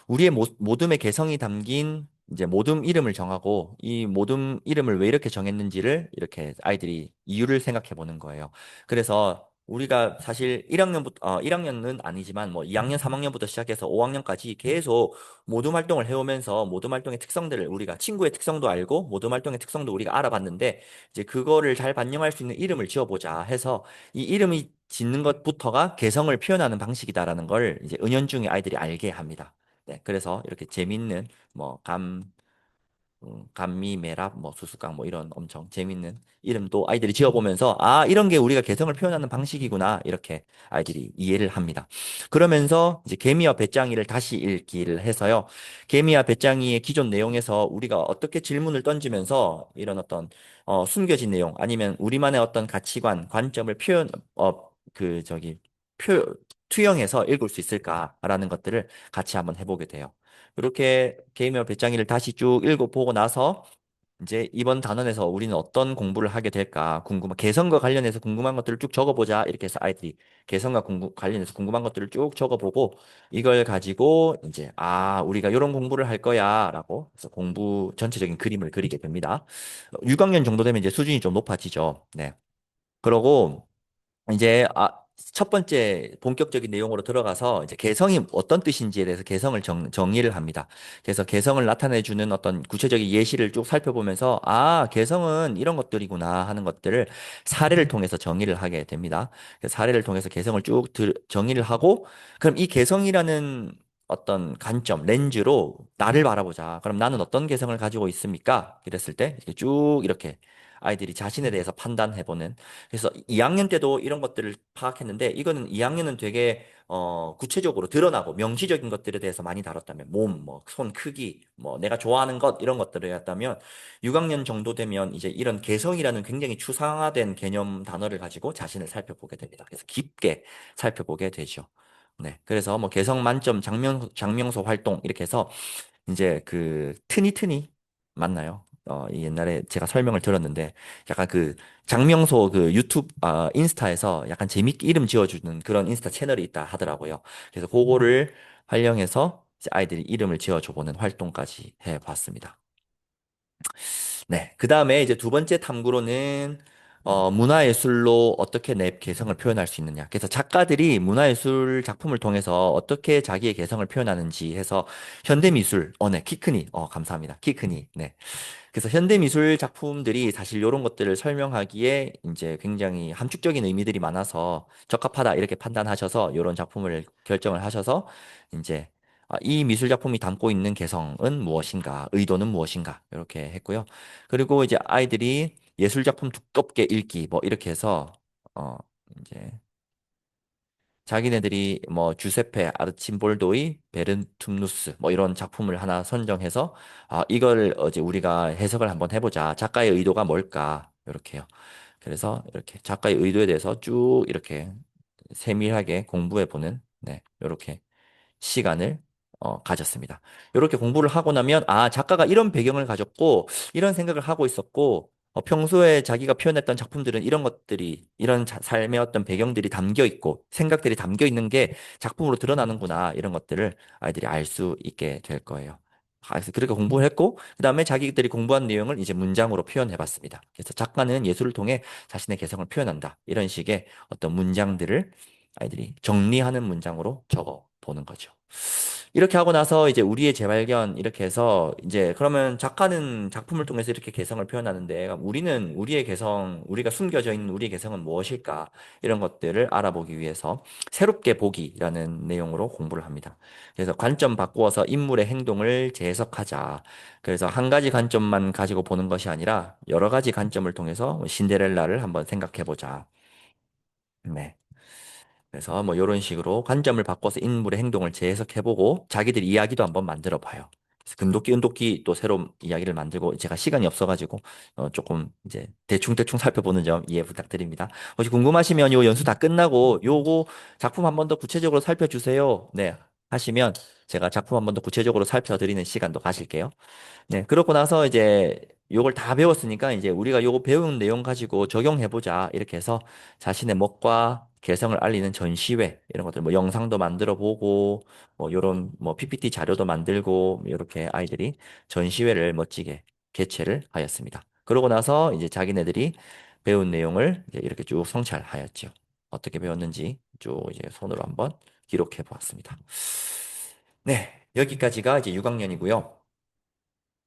우리의 모둠의 개성이 담긴 이제 모둠 이름을 정하고 이 모둠 이름을 왜 이렇게 정했는지를 이렇게 아이들이 이유를 생각해 보는 거예요. 그래서 우리가 사실 1학년은 아니지만 뭐 2학년, 3학년부터 시작해서 5학년까지 계속 모둠 활동을 해오면서 모둠 활동의 특성들을 우리가 친구의 특성도 알고 모둠 활동의 특성도 우리가 알아봤는데 이제 그거를 잘 반영할 수 있는 이름을 지어보자 해서 이 이름이 짓는 것부터가 개성을 표현하는 방식이다라는 걸 이제 은연중에 아이들이 알게 합니다. 네, 그래서 이렇게 재밌는 뭐 감미메랍, 뭐 수수깡 뭐 이런 엄청 재밌는 이름도 아이들이 지어보면서 이런 게 우리가 개성을 표현하는 방식이구나 이렇게 아이들이 이해를 합니다. 그러면서 이제 개미와 배짱이를 다시 읽기를 해서요. 개미와 배짱이의 기존 내용에서 우리가 어떻게 질문을 던지면서 이런 어떤 숨겨진 내용 아니면 우리만의 어떤 가치관, 관점을 표 투영해서 읽을 수 있을까라는 것들을 같이 한번 해보게 돼요. 이렇게 개미와 배짱이를 다시 쭉 읽어보고 나서 이제 이번 단원에서 우리는 어떤 공부를 하게 될까 개성과 관련해서 궁금한 것들을 쭉 적어보자 이렇게 해서 아이들이 관련해서 궁금한 것들을 쭉 적어보고 이걸 가지고 이제 우리가 이런 공부를 할 거야라고 해서 공부 전체적인 그림을 그리게 됩니다. 6학년 정도 되면 이제 수준이 좀 높아지죠. 네. 그러고 이제 첫 번째 본격적인 내용으로 들어가서 이제 개성이 어떤 뜻인지에 대해서 개성을 정의를 합니다. 그래서 개성을 나타내주는 어떤 구체적인 예시를 쭉 살펴보면서 개성은 이런 것들이구나 하는 것들을 사례를 통해서 정의를 하게 됩니다. 그래서 사례를 통해서 개성을 정의를 하고 그럼 이 개성이라는 어떤 관점, 렌즈로 나를 바라보자. 그럼 나는 어떤 개성을 가지고 있습니까? 이랬을 때 이렇게 쭉 이렇게 아이들이 자신에 대해서 판단해보는 그래서 2학년 때도 이런 것들을 파악했는데 이거는 2학년은 되게 구체적으로 드러나고 명시적인 것들에 대해서 많이 다뤘다면 몸, 뭐 손 크기, 뭐 내가 좋아하는 것 이런 것들을 했다면 6학년 정도 되면 이제 이런 개성이라는 굉장히 추상화된 개념 단어를 가지고 자신을 살펴보게 됩니다. 그래서 깊게 살펴보게 되죠. 네, 그래서 뭐 개성 만점 장명소 활동 이렇게 해서 이제 그 트니트니 맞나요? 이 옛날에 제가 설명을 들었는데 약간 그 장명소 그 인스타에서 약간 재밌게 이름 지어주는 그런 인스타 채널이 있다 하더라고요. 그래서 그거를 활용해서 이제 아이들이 이름을 지어줘 보는 활동까지 해봤습니다. 네. 그 다음에 이제 두 번째 탐구로는 문화예술로 어떻게 내 개성을 표현할 수 있느냐. 그래서 작가들이 문화예술 작품을 통해서 어떻게 자기의 개성을 표현하는지 해서 현대미술, 네, 키크니, 감사합니다. 키크니, 네. 그래서 현대미술 작품들이 사실 이런 것들을 설명하기에 이제 굉장히 함축적인 의미들이 많아서 적합하다 이렇게 판단하셔서 이런 작품을 결정을 하셔서 이제 이 미술 작품이 담고 있는 개성은 무엇인가, 의도는 무엇인가 이렇게 했고요. 그리고 이제 아이들이 예술 작품 두껍게 읽기 뭐 이렇게 해서 어 이제 자기네들이 뭐 주세페 아르침볼도의 베른툼누스 뭐 이런 작품을 하나 선정해서 이걸 어제 우리가 해석을 한번 해보자. 작가의 의도가 뭘까? 이렇게요. 그래서 이렇게 작가의 의도에 대해서 쭉 이렇게 세밀하게 공부해 보는 네, 이렇게 시간을 가졌습니다. 이렇게 공부를 하고 나면, 아, 작가가 이런 배경을 가졌고, 이런 생각을 하고 있었고, 평소에 자기가 표현했던 작품들은 이런 것들이, 이런 삶의 어떤 배경들이 담겨 있고, 생각들이 담겨 있는 게 작품으로 드러나는구나, 이런 것들을 아이들이 알 수 있게 될 거예요. 그래서 그렇게 공부를 했고, 그 다음에 자기들이 공부한 내용을 이제 문장으로 표현해 봤습니다. 그래서 작가는 예술을 통해 자신의 개성을 표현한다. 이런 식의 어떤 문장들을 아이들이 정리하는 문장으로 적어 보는 거죠. 이렇게 하고 나서 이제 우리의 재발견 이렇게 해서 이제 그러면 작가는 작품을 통해서 이렇게 개성을 표현하는데 우리는 우리의 개성, 우리가 숨겨져 있는 우리의 개성은 무엇일까? 이런 것들을 알아보기 위해서 새롭게 보기라는 내용으로 공부를 합니다. 그래서 관점 바꾸어서 인물의 행동을 재해석하자. 그래서 한 가지 관점만 가지고 보는 것이 아니라 여러 가지 관점을 통해서 신데렐라를 한번 생각해 보자. 네. 그래서 뭐 이런 식으로 관점을 바꿔서 인물의 행동을 재해석해보고 자기들 이야기도 한번 만들어봐요. 그래서 금도끼, 은도끼 또 새로운 이야기를 만들고 제가 시간이 없어가지고 조금 이제 대충대충 살펴보는 점 이해 부탁드립니다. 혹시 궁금하시면 요 연수 다 끝나고 요거 작품 한번 더 구체적으로 살펴주세요. 네. 하시면 제가 작품 한번 더 구체적으로 살펴드리는 시간도 가실게요. 네, 그러고 나서 이제 요걸 다 배웠으니까 이제 우리가 요거 배운 내용 가지고 적용해보자. 이렇게 해서 자신의 멋과 개성을 알리는 전시회, 이런 것들, 뭐 영상도 만들어 보고, 뭐 요런 뭐 PPT 자료도 만들고, 이렇게 아이들이 전시회를 멋지게 개최를 하였습니다. 그러고 나서 이제 자기네들이 배운 내용을 이제 이렇게 쭉 성찰하였죠. 어떻게 배웠는지 쭉 이제 손으로 한번 기록해 보았습니다. 네, 여기까지가 이제 6학년이고요.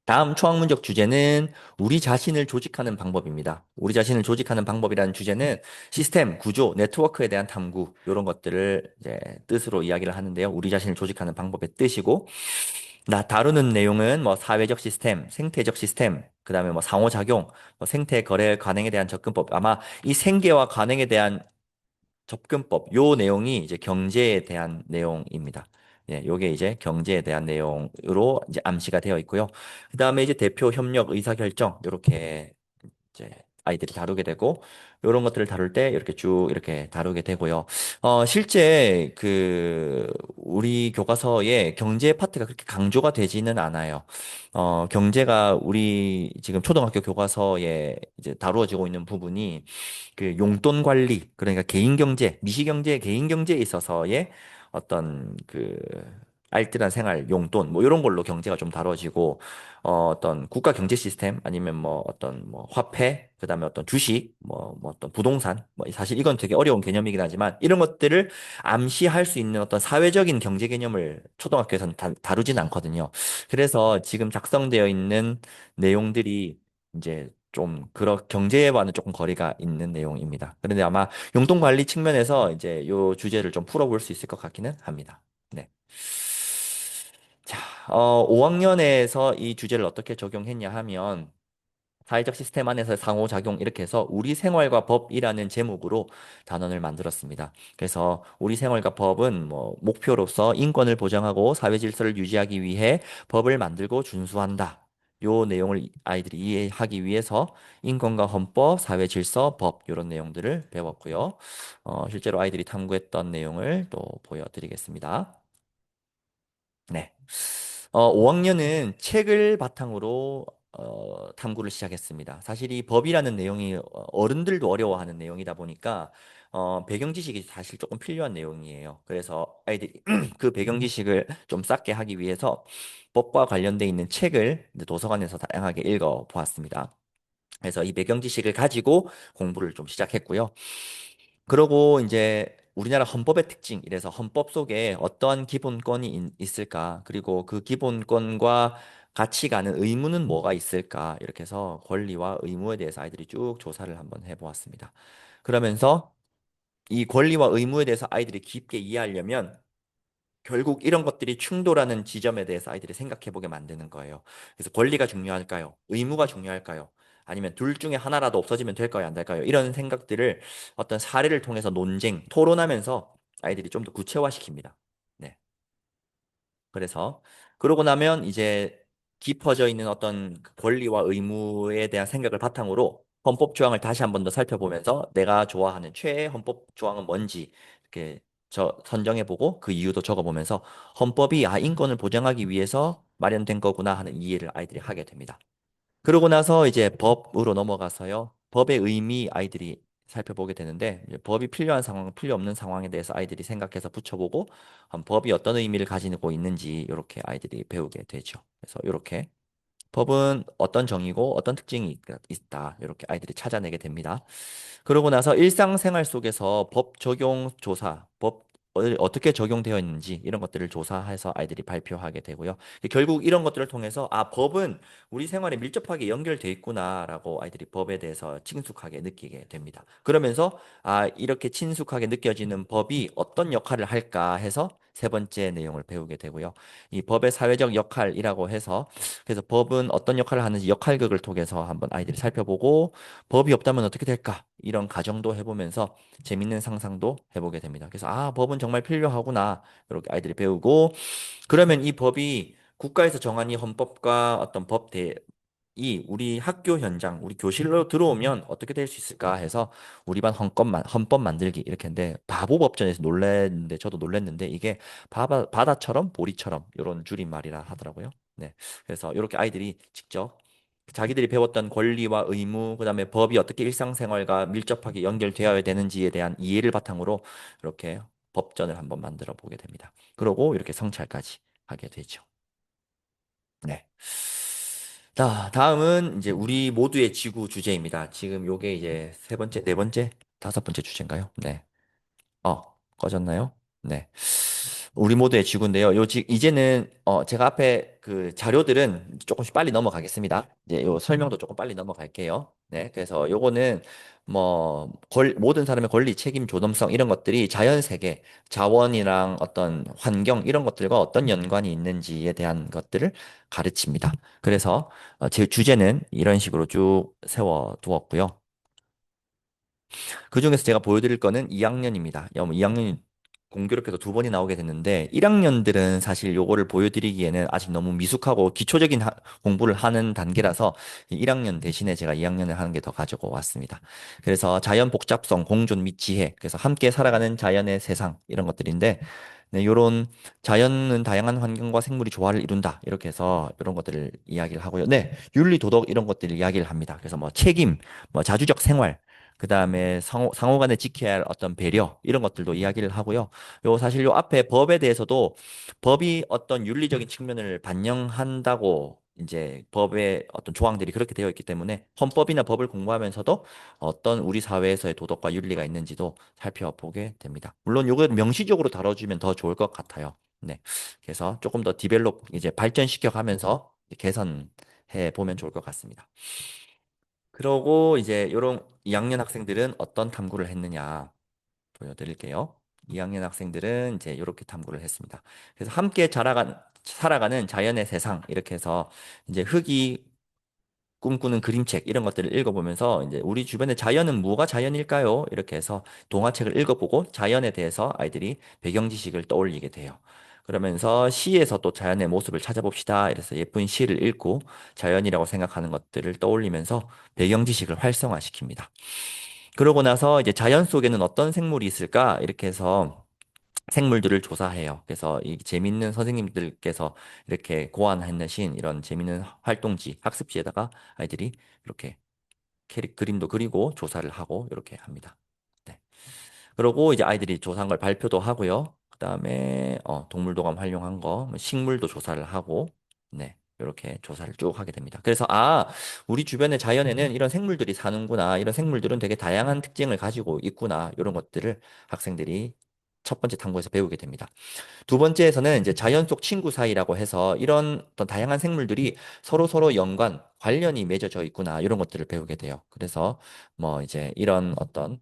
다음 초학문적 주제는 우리 자신을 조직하는 방법입니다. 우리 자신을 조직하는 방법이라는 주제는 시스템, 구조, 네트워크에 대한 탐구, 이런 것들을 이제 뜻으로 이야기를 하는데요. 우리 자신을 조직하는 방법의 뜻이고, 다루는 내용은 뭐 사회적 시스템, 생태적 시스템, 그다음에 뭐 상호작용, 뭐 생태 거래 관행에 대한 접근법. 아마 이 생계와 관행에 대한 접근법, 요 내용이 이제 경제에 대한 내용입니다. 예, 요게 이제 경제에 대한 내용으로 이제 암시가 되어 있고요. 그다음에 이제 대표 협력 의사결정 요렇게 이제 아이들이 다루게 되고 요런 것들을 다룰 때 이렇게 쭉 이렇게 다루게 되고요. 실제 그 우리 교과서에 경제 파트가 그렇게 강조가 되지는 않아요. 경제가 우리 지금 초등학교 교과서에 이제 다루어지고 있는 부분이 그 용돈 관리, 그러니까 개인 경제, 미시 경제, 개인 경제에 있어서의 어떤 그 알뜰한 생활 용돈 뭐 이런 걸로 경제가 좀 다뤄지고 어떤 국가 경제 시스템 아니면 뭐 어떤 뭐 화폐 그다음에 어떤 주식 뭐 어떤 부동산 뭐 사실 이건 되게 어려운 개념이긴 하지만 이런 것들을 암시할 수 있는 어떤 사회적인 경제 개념을 초등학교에서는 다루진 않거든요. 그래서 지금 작성되어 있는 내용들이 이제 좀 그런 경제와는 조금 거리가 있는 내용입니다. 그런데 아마 용돈 관리 측면에서 이제 요 주제를 좀 풀어볼 수 있을 것 같기는 합니다. 네. 자, 5학년에서 이 주제를 어떻게 적용했냐 하면 사회적 시스템 안에서 상호작용 이렇게 해서 우리 생활과 법이라는 제목으로 단원을 만들었습니다. 그래서 우리 생활과 법은 뭐 목표로서 인권을 보장하고 사회 질서를 유지하기 위해 법을 만들고 준수한다. 요 내용을 아이들이 이해하기 위해서 인권과 헌법, 사회 질서, 법 이런 내용들을 배웠고요. 실제로 아이들이 탐구했던 내용을 또 보여드리겠습니다. 네. 5학년은 책을 바탕으로 탐구를 시작했습니다. 사실 이 법이라는 내용이 어른들도 어려워하는 내용이다 보니까 배경 지식이 사실 조금 필요한 내용이에요. 그래서 아이들이 그 배경 지식을 좀 쌓게 하기 위해서 법과 관련돼 있는 책을 이제 도서관에서 다양하게 읽어 보았습니다. 그래서 이 배경 지식을 가지고 공부를 좀 시작했고요. 그러고 이제 우리나라 헌법의 특징, 이래서 헌법 속에 어떠한 기본권이 있을까? 그리고 그 기본권과 같이 가는 의무는 뭐가 있을까? 이렇게 해서 권리와 의무에 대해서 아이들이 쭉 조사를 한번 해보았습니다. 그러면서 이 권리와 의무에 대해서 아이들이 깊게 이해하려면 결국 이런 것들이 충돌하는 지점에 대해서 아이들이 생각해 보게 만드는 거예요. 그래서 권리가 중요할까요? 의무가 중요할까요? 아니면 둘 중에 하나라도 없어지면 될까요? 안 될까요? 이런 생각들을 어떤 사례를 통해서 논쟁, 토론하면서 아이들이 좀 더 구체화시킵니다. 네. 그래서 그러고 나면 이제 깊어져 있는 어떤 그 권리와 의무에 대한 생각을 바탕으로 헌법 조항을 다시 한 번 더 살펴보면서 내가 좋아하는 최애 헌법 조항은 뭔지 이렇게 선정해보고 그 이유도 적어보면서 헌법이 인권을 보장하기 위해서 마련된 거구나 하는 이해를 아이들이 하게 됩니다. 그러고 나서 이제 법으로 넘어가서요. 법의 의미 아이들이 살펴보게 되는데 이제 법이 필요한 상황, 필요 없는 상황에 대해서 아이들이 생각해서 붙여보고 법이 어떤 의미를 가지고 있는지 이렇게 아이들이 배우게 되죠. 그래서 이렇게 법은 어떤 정의고 어떤 특징이 있다. 이렇게 아이들이 찾아내게 됩니다. 그러고 나서 일상생활 속에서 법 적용 조사, 법 어떻게 적용되어 있는지 이런 것들을 조사해서 아이들이 발표하게 되고요. 결국 이런 것들을 통해서 법은 우리 생활에 밀접하게 연결돼 있구나라고 아이들이 법에 대해서 친숙하게 느끼게 됩니다. 그러면서 이렇게 친숙하게 느껴지는 법이 어떤 역할을 할까 해서 세 번째 내용을 배우게 되고요. 이 법의 사회적 역할이라고 해서 그래서 법은 어떤 역할을 하는지 역할극을 통해서 한번 아이들이 살펴보고 법이 없다면 어떻게 될까? 이런 가정도 해보면서 재밌는 상상도 해보게 됩니다. 그래서 법은 정말 필요하구나. 이렇게 아이들이 배우고 그러면 이 법이 국가에서 정한 이 헌법과 어떤 이 우리 학교 현장, 우리 교실로 들어오면 어떻게 될 수 있을까 해서 우리 반 헌법 만들기 이렇게 했는데 바보 법전에서 놀랬는데 저도 놀랬는데 이게 바다처럼 보리처럼 이런 줄임말이라 하더라고요. 네. 그래서 이렇게 아이들이 직접 자기들이 배웠던 권리와 의무, 그다음에 법이 어떻게 일상생활과 밀접하게 연결되어야 되는지에 대한 이해를 바탕으로 이렇게 법전을 한번 만들어 보게 됩니다. 그러고 이렇게 성찰까지 하게 되죠. 네. 자, 다음은 이제 우리 모두의 지구 주제입니다. 지금 요게 이제 세 번째, 네 번째, 다섯 번째 주제인가요? 네. 꺼졌나요? 네. 우리 모두의 지구인데요. 이제는 제가 앞에 그 자료들은 조금씩 빨리 넘어가겠습니다. 이제 요 설명도 조금 빨리 넘어갈게요. 네. 그래서 요거는 뭐 모든 사람의 권리, 책임, 조dom성 이런 것들이 자연 세계, 자원이랑 어떤 환경 이런 것들과 어떤 연관이 있는지에 대한 것들을 가르칩니다. 그래서 제 주제는 이런 식으로 쭉 세워 두었고요. 그중에서 제가 보여드릴 거는 2학년입니다. 2학년이 공교롭게도 두 번이 나오게 됐는데 1학년들은 사실 요거를 보여드리기에는 아직 너무 미숙하고 기초적인 공부를 하는 단계라서 1학년 대신에 제가 2학년을 하는 게 더 가지고 왔습니다. 그래서 자연 복잡성, 공존 및 지혜, 그래서 함께 살아가는 자연의 세상 이런 것들인데 네, 요런 자연은 다양한 환경과 생물이 조화를 이룬다. 이렇게 해서 이런 것들을 이야기를 하고요. 네, 윤리, 도덕 이런 것들을 이야기를 합니다. 그래서 뭐 책임, 뭐 자주적 생활, 그 다음에 상호 간에 지켜야 할 어떤 배려, 이런 것들도 이야기를 하고요. 사실 요 앞에 법에 대해서도 법이 어떤 윤리적인 측면을 반영한다고 이제 법의 어떤 조항들이 그렇게 되어 있기 때문에 헌법이나 법을 공부하면서도 어떤 우리 사회에서의 도덕과 윤리가 있는지도 살펴보게 됩니다. 물론 요거 명시적으로 다뤄주면 더 좋을 것 같아요. 네. 그래서 조금 더 이제 발전시켜 가면서 개선해 보면 좋을 것 같습니다. 그러고 이제 요런 2학년 학생들은 어떤 탐구를 했느냐 보여드릴게요. 2학년 학생들은 이제 이렇게 탐구를 했습니다. 그래서 함께 살아가는 자연의 세상 이렇게 해서 이제 흙이 꿈꾸는 그림책 이런 것들을 읽어보면서 이제 우리 주변의 자연은 뭐가 자연일까요? 이렇게 해서 동화책을 읽어보고 자연에 대해서 아이들이 배경 지식을 떠올리게 돼요. 그러면서 시에서 또 자연의 모습을 찾아봅시다. 이래서 예쁜 시를 읽고 자연이라고 생각하는 것들을 떠올리면서 배경 지식을 활성화시킵니다. 그러고 나서 이제 자연 속에는 어떤 생물이 있을까? 이렇게 해서 생물들을 조사해요. 그래서 이 재밌는 선생님들께서 이렇게 고안해내신 이런 재밌는 활동지, 학습지에다가 아이들이 이렇게 그림도 그리고 조사를 하고 이렇게 합니다. 네. 그러고 이제 아이들이 조사한 걸 발표도 하고요. 그다음에 동물도감 활용한 거, 뭐 식물도 조사를 하고, 네. 이렇게 조사를 쭉 하게 됩니다. 그래서 우리 주변의 자연에는 이런 생물들이 사는구나. 이런 생물들은 되게 다양한 특징을 가지고 있구나. 이런 것들을 학생들이 첫 번째 탐구에서 배우게 됩니다. 두 번째에서는 이제 자연 속 친구 사이라고 해서 이런 어떤 다양한 생물들이 서로 관련이 맺어져 있구나 이런 것들을 배우게 돼요. 그래서 뭐 이제 이런 어떤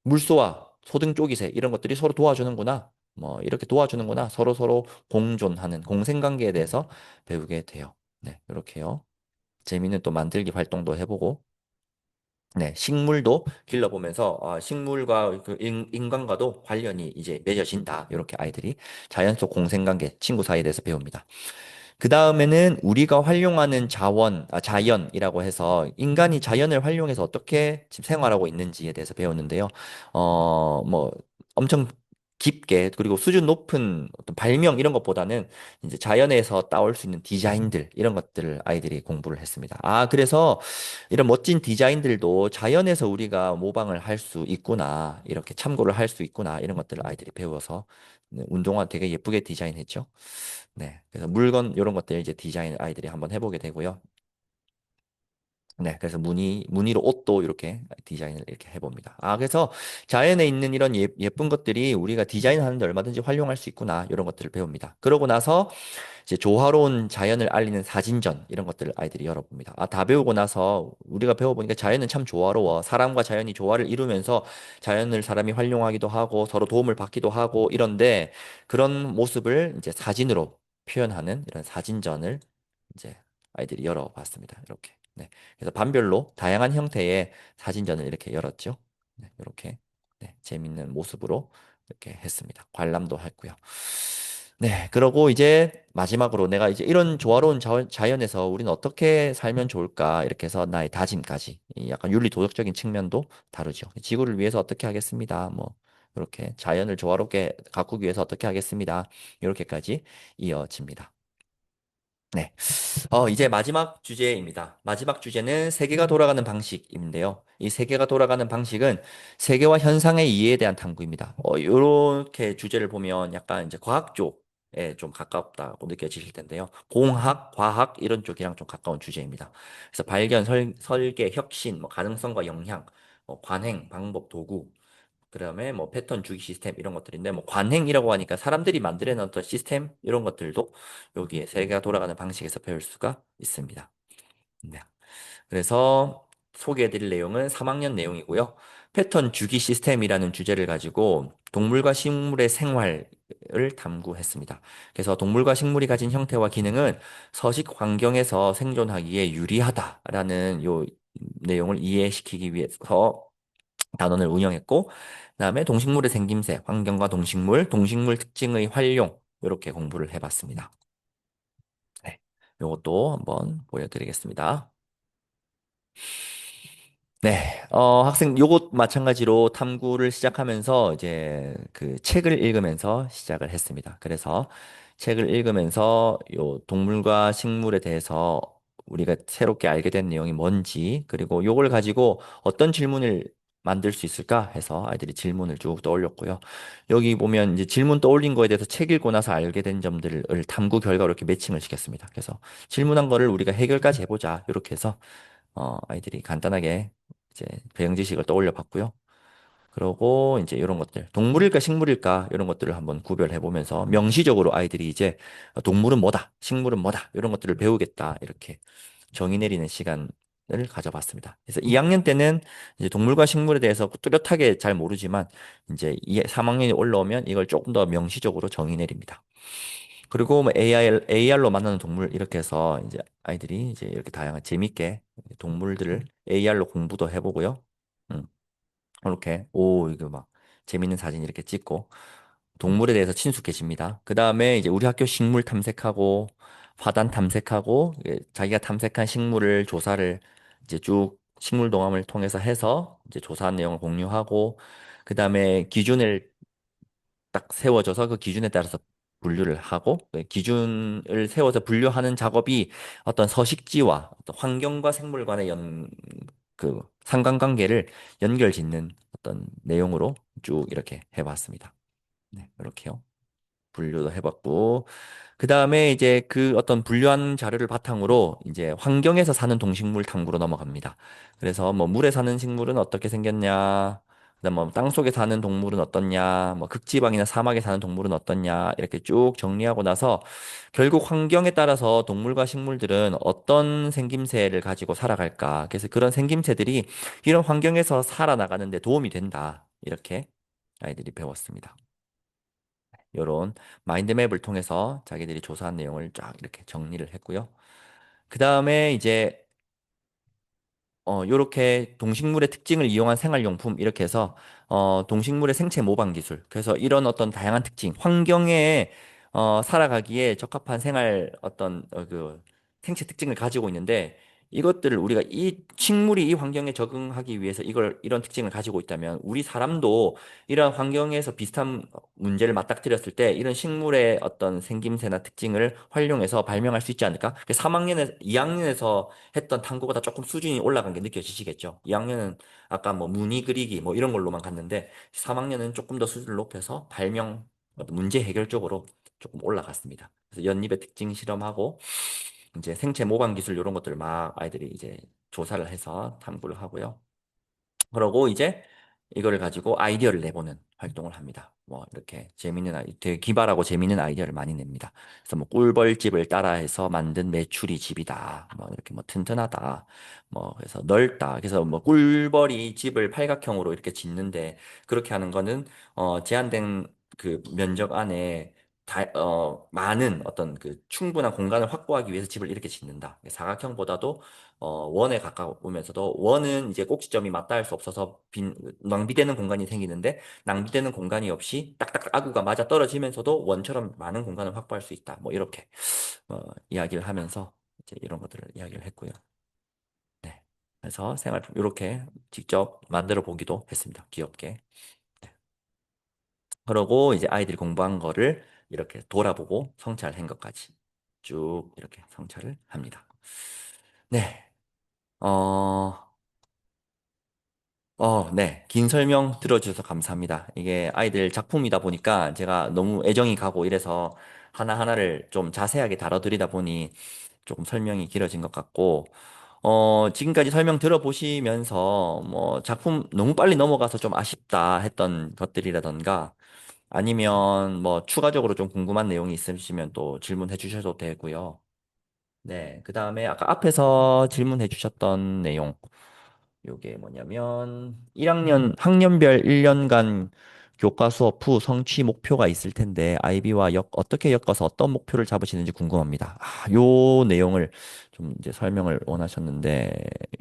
물소와 소등 쪼기새 이런 것들이 서로 도와주는구나. 뭐 이렇게 도와주는구나. 서로 공존하는 공생관계에 대해서 배우게 돼요. 네, 이렇게요. 재미있는 또 만들기 활동도 해보고 네, 식물도 길러보면서 식물과 그 인간과도 관련이 이제 맺어진다. 이렇게 아이들이 자연 속 공생관계, 친구 사이에 대해서 배웁니다. 그 다음에는 우리가 활용하는 자연이라고 해서 인간이 자연을 활용해서 어떻게 지금 생활하고 있는지에 대해서 배웠는데요. 뭐 엄청 깊게 그리고 수준 높은 어떤 발명 이런 것보다는 이제 자연에서 따올 수 있는 디자인들 이런 것들을 아이들이 공부를 했습니다. 아, 그래서 이런 멋진 디자인들도 자연에서 우리가 모방을 할 수 있구나. 이렇게 참고를 할 수 있구나. 이런 것들을 아이들이 배워서 네, 운동화 되게 예쁘게 디자인했죠. 네. 그래서 물건 이런 것들 이제 디자인 아이들이 한번 해보게 되고요. 네, 그래서 무늬로 옷도 이렇게 디자인을 이렇게 해봅니다. 아, 그래서 자연에 있는 이런 예쁜 것들이 우리가 디자인하는데 얼마든지 활용할 수 있구나, 이런 것들을 배웁니다. 그러고 나서 이제 조화로운 자연을 알리는 사진전, 이런 것들을 아이들이 열어봅니다. 아, 다 배우고 나서 우리가 배워보니까 자연은 참 조화로워. 사람과 자연이 조화를 이루면서 자연을 사람이 활용하기도 하고 서로 도움을 받기도 하고 이런데 그런 모습을 이제 사진으로 표현하는 이런 사진전을 이제 아이들이 열어봤습니다. 이렇게. 네. 그래서 반별로 다양한 형태의 사진전을 이렇게 열었죠. 네, 이렇게 네, 재밌는 모습으로 이렇게 했습니다. 관람도 했고요. 네, 그러고 이제 마지막으로 내가 이제 이런 조화로운 자연에서 우리는 어떻게 살면 좋을까 이렇게 해서 나의 다짐까지 이 약간 윤리 도덕적인 측면도 다루죠. 지구를 위해서 어떻게 하겠습니다. 뭐 이렇게 자연을 조화롭게 가꾸기 위해서 어떻게 하겠습니다. 이렇게까지 이어집니다. 네. 이제 마지막 주제입니다. 마지막 주제는 세계가 돌아가는 방식인데요. 이 세계가 돌아가는 방식은 세계와 현상의 이해에 대한 탐구입니다. 이렇게 주제를 보면 약간 이제 과학 쪽에 좀 가깝다고 느껴지실 텐데요. 공학, 과학 이런 쪽이랑 좀 가까운 주제입니다. 그래서 발견, 설계, 혁신, 뭐 가능성과 영향, 관행, 방법, 도구, 그다음에 뭐 패턴 주기 시스템 이런 것들인데 뭐 관행이라고 하니까 사람들이 만들어 놓은 어떤 시스템 이런 것들도 여기에 세계가 돌아가는 방식에서 배울 수가 있습니다. 네. 그래서 소개해 드릴 내용은 3학년 내용이고요. 패턴 주기 시스템이라는 주제를 가지고 동물과 식물의 생활을 탐구했습니다. 그래서 동물과 식물이 가진 형태와 기능은 서식 환경에서 생존하기에 유리하다라는 요 내용을 이해시키기 위해서 단원을 운영했고, 그다음에 동식물의 생김새, 환경과 동식물, 동식물 특징의 활용 이렇게 공부를 해봤습니다. 네, 이것도 한번 보여드리겠습니다. 네, 학생 요것 마찬가지로 탐구를 시작하면서 이제 그 책을 읽으면서 시작을 했습니다. 그래서 책을 읽으면서 요 동물과 식물에 대해서 우리가 새롭게 알게 된 내용이 뭔지, 그리고 요걸 가지고 어떤 질문을 만들 수 있을까 해서 아이들이 질문을 쭉 떠올렸고요. 여기 보면 이제 질문 떠올린 거에 대해서 책 읽고 나서 알게 된 점들을 탐구 결과로 이렇게 매칭을 시켰습니다. 그래서 질문한 거를 우리가 해결까지 해보자. 이렇게 해서 아이들이 간단하게 이제 배경 지식을 떠올려 봤고요. 그러고 이제 이런 것들, 동물일까 식물일까 이런 것들을 한번 구별해 보면서 명시적으로 아이들이 이제 동물은 뭐다, 식물은 뭐다 이런 것들을 배우겠다 이렇게 정의 내리는 시간을 가져봤습니다. 그래서 2학년 때는 이제 동물과 식물에 대해서 뚜렷하게 잘 모르지만 이제 3학년이 올라오면 이걸 조금 더 명시적으로 정의 내립니다. 그리고 뭐 AR로 만나는 동물 이렇게 해서 이제 아이들이 이제 이렇게 다양한 재밌게 동물들을 AR로 공부도 해보고요. 음, 이렇게 오 이거 막 재밌는 사진 이렇게 찍고 동물에 대해서 친숙해집니다. 그 다음에 이제 우리 학교 식물 탐색하고 화단 탐색하고 자기가 탐색한 식물을 조사를 이제 쭉 식물 동화를 통해서 해서 이제 조사한 내용을 공유하고 그 다음에 기준을 딱 세워져서 그 기준에 따라서 분류를 하고 그 기준을 세워서 분류하는 작업이 어떤 서식지와 어떤 환경과 생물 간의 그 상관관계를 연결짓는 어떤 내용으로 쭉 이렇게 해봤습니다. 네, 이렇게요. 분류도 해봤고, 그 다음에 이제 그 어떤 분류한 자료를 바탕으로 이제 환경에서 사는 동식물 탐구로 넘어갑니다. 그래서 뭐 물에 사는 식물은 어떻게 생겼냐, 그다음 뭐 땅속에 사는 동물은 어떻냐, 뭐 극지방이나 사막에 사는 동물은 어떻냐, 이렇게 쭉 정리하고 나서 결국 환경에 따라서 동물과 식물들은 어떤 생김새를 가지고 살아갈까. 그래서 그런 생김새들이 이런 환경에서 살아나가는 데 도움이 된다. 이렇게 아이들이 배웠습니다. 요런 마인드맵을 통해서 자기들이 조사한 내용을 쫙 이렇게 정리를 했고요. 그 다음에 이제 요렇게 동식물의 특징을 이용한 생활용품 이렇게 해서 동식물의 생체 모방 기술. 그래서 이런 어떤 다양한 특징, 환경에 살아가기에 적합한 생활 어떤 그 생체 특징을 가지고 있는데 이것들을 우리가 이 식물이 이 환경에 적응하기 위해서 이런 특징을 가지고 있다면 우리 사람도 이런 환경에서 비슷한 문제를 맞닥뜨렸을 때 이런 식물의 어떤 생김새나 특징을 활용해서 발명할 수 있지 않을까? 2학년에서 했던 탐구보다 조금 수준이 올라간 게 느껴지시겠죠? 2학년은 아까 뭐 무늬 그리기 뭐 이런 걸로만 갔는데 3학년은 조금 더 수준을 높여서 발명, 어떤 문제 해결 쪽으로 조금 올라갔습니다. 그래서 연립의 특징 실험하고 이제 생체 모방 기술 이런 것들을 막 아이들이 이제 조사를 해서 탐구를 하고요. 그러고 이제 이거를 가지고 아이디어를 내보는 활동을 합니다. 뭐 이렇게 재밌는 되게 기발하고 재밌는 아이디어를 많이 냅니다. 그래서 뭐 꿀벌집을 따라해서 만든 메추리 집이다. 뭐 이렇게 뭐 튼튼하다. 뭐 그래서 넓다. 그래서 뭐 꿀벌이 집을 팔각형으로 이렇게 짓는데 그렇게 하는 거는 제한된 그 면적 안에 많은 어떤 그 충분한 공간을 확보하기 위해서 집을 이렇게 짓는다. 사각형보다도 원에 가까우면서도 원은 이제 꼭지점이 맞닿을 수 없어서 낭비되는 공간이 생기는데 낭비되는 공간이 없이 딱딱 아구가 맞아 떨어지면서도 원처럼 많은 공간을 확보할 수 있다. 뭐 이렇게 이야기를 하면서 이제 이런 것들을 이야기를 했고요. 네. 그래서 생활품 이렇게 직접 만들어 보기도 했습니다. 귀엽게. 그러고 이제 아이들이 공부한 거를 이렇게 돌아보고 성찰한 것까지 쭉 이렇게 성찰을 합니다. 네. 어, 네. 긴 설명 들어주셔서 감사합니다. 이게 아이들 작품이다 보니까 제가 너무 애정이 가고 이래서 하나하나를 좀 자세하게 다뤄드리다 보니 조금 설명이 길어진 것 같고, 지금까지 설명 들어보시면서 뭐 작품 너무 빨리 넘어가서 좀 아쉽다 했던 것들이라던가 아니면 뭐 추가적으로 좀 궁금한 내용이 있으시면 또 질문해 주셔도 되고요. 네. 그 다음에 아까 앞에서 질문해 주셨던 내용. 요게 뭐냐면 1학년 학년별 1년간 교과 수업 후 성취 목표가 있을 텐데 아이비와 어떻게 엮어서 어떤 목표를 잡으시는지 궁금합니다. 요 내용을 좀 이제 설명을 원하셨는데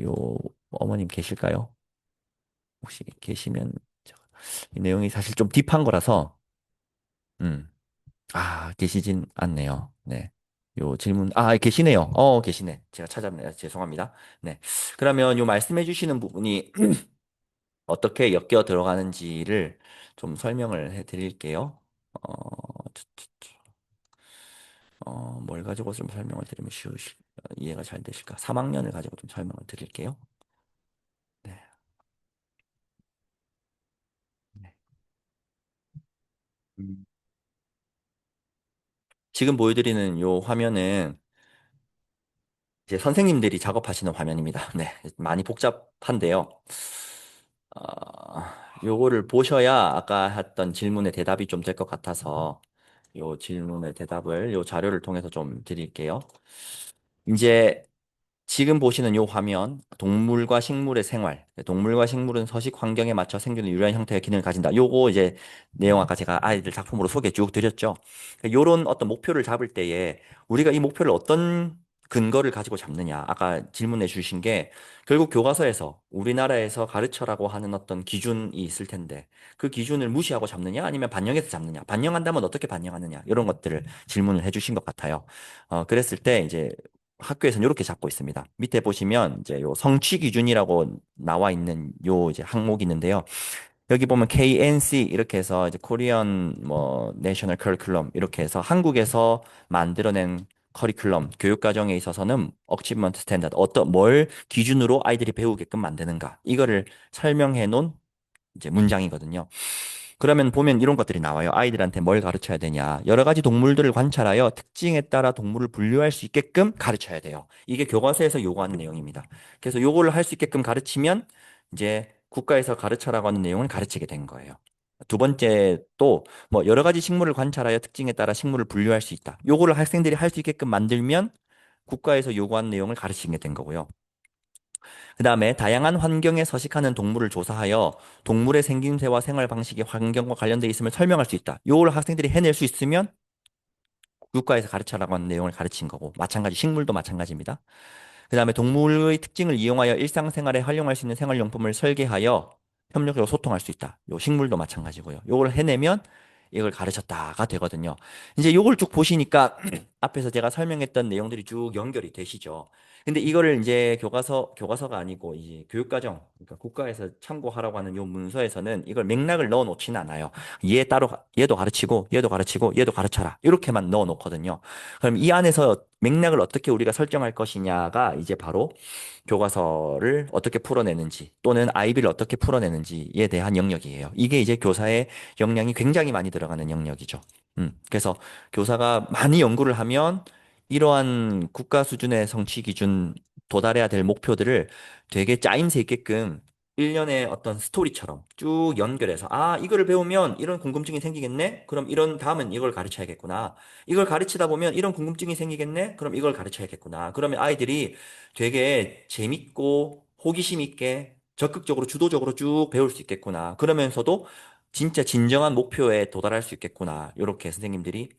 요 어머님 계실까요? 혹시 계시면 이 내용이 사실 좀 딥한 거라서 음. 계시진 않네요. 네. 요 질문, 계시네요. 계시네. 제가 찾았네요. 죄송합니다. 네. 그러면 요 말씀해 주시는 부분이 어떻게 엮여 들어가는지를 좀 설명을 해 드릴게요. 뭘 가지고 좀 설명을 드리면 이해가 잘 되실까? 3학년을 가지고 좀 설명을 드릴게요. 네. 네. 음. 지금 보여드리는 요 화면은 이제 선생님들이 작업하시는 화면입니다. 네. 많이 복잡한데요. 요거를 보셔야 아까 했던 질문의 대답이 좀 될 것 같아서 요 질문의 대답을 요 자료를 통해서 좀 드릴게요. 이제 지금 보시는 이 화면, 동물과 식물의 생활. 동물과 식물은 서식 환경에 맞춰 생기는 유려한 형태의 기능을 가진다. 요거 이제 내용 아까 제가 아이들 작품으로 소개 쭉 드렸죠. 요런 어떤 목표를 잡을 때에 우리가 이 목표를 어떤 근거를 가지고 잡느냐. 아까 질문해 주신 게 결국 교과서에서 우리나라에서 가르쳐라고 하는 어떤 기준이 있을 텐데 그 기준을 무시하고 잡느냐 아니면 반영해서 잡느냐. 반영한다면 어떻게 반영하느냐. 이런 것들을 질문을 해 주신 것 같아요. 그랬을 때 이제 학교에서는 이렇게 잡고 있습니다. 밑에 보시면 이제 요 성취 기준이라고 나와 있는 요 이제 항목이 있는데요. 여기 보면 KNC 이렇게 해서 이제 코리안 뭐 내셔널 커리큘럼 이렇게 해서 한국에서 만들어낸 커리큘럼 교육 과정에 있어서는 어치먼트 스탠다드 어떤 뭘 기준으로 아이들이 배우게끔 만드는가 이거를 설명해 놓은 이제 문장이거든요. 그러면 보면 이런 것들이 나와요. 아이들한테 뭘 가르쳐야 되냐. 여러 가지 동물들을 관찰하여 특징에 따라 동물을 분류할 수 있게끔 가르쳐야 돼요. 이게 교과서에서 요구하는 내용입니다. 그래서 요거를 할 수 있게끔 가르치면 이제 국가에서 가르쳐라고 하는 내용을 가르치게 된 거예요. 두 번째 또 뭐 여러 가지 식물을 관찰하여 특징에 따라 식물을 분류할 수 있다. 요거를 학생들이 할 수 있게끔 만들면 국가에서 요구하는 내용을 가르치게 된 거고요. 그 다음에 다양한 환경에 서식하는 동물을 조사하여 동물의 생김새와 생활 방식이 환경과 관련되어 있음을 설명할 수 있다. 요걸 학생들이 해낼 수 있으면 교과에서 가르쳐라고 하는 내용을 가르친 거고 마찬가지 식물도 마찬가지입니다. 그 다음에 동물의 특징을 이용하여 일상생활에 활용할 수 있는 생활용품을 설계하여 협력적으로 소통할 수 있다. 요 식물도 마찬가지고요. 요걸 해내면 이걸 가르쳤다가 되거든요. 이제 요걸 쭉 보시니까 앞에서 제가 설명했던 내용들이 쭉 연결이 되시죠. 근데 이거를 이제 교과서가 아니고 이제 교육과정, 그러니까 국가에서 참고하라고 하는 요 문서에서는 이걸 맥락을 넣어 놓지는 않아요. 얘도 가르치고, 얘도 가르치고, 얘도 가르쳐라. 이렇게만 넣어 놓거든요. 그럼 이 안에서 맥락을 어떻게 우리가 설정할 것이냐가 이제 바로 교과서를 어떻게 풀어내는지 또는 아이비를 어떻게 풀어내는지에 대한 영역이에요. 이게 이제 교사의 역량이 굉장히 많이 들어가는 영역이죠. 그래서 교사가 많이 연구를 하면 이러한 국가 수준의 성취 기준 도달해야 될 목표들을 되게 짜임새 있게끔 일련의 어떤 스토리처럼 쭉 연결해서 아, 이거를 배우면 이런 궁금증이 생기겠네? 그럼 이런 다음은 이걸 가르쳐야겠구나. 이걸 가르치다 보면 이런 궁금증이 생기겠네? 그럼 이걸 가르쳐야겠구나. 그러면 아이들이 되게 재밌고 호기심 있게 적극적으로 주도적으로 쭉 배울 수 있겠구나. 그러면서도 진짜 진정한 목표에 도달할 수 있겠구나. 이렇게 선생님들이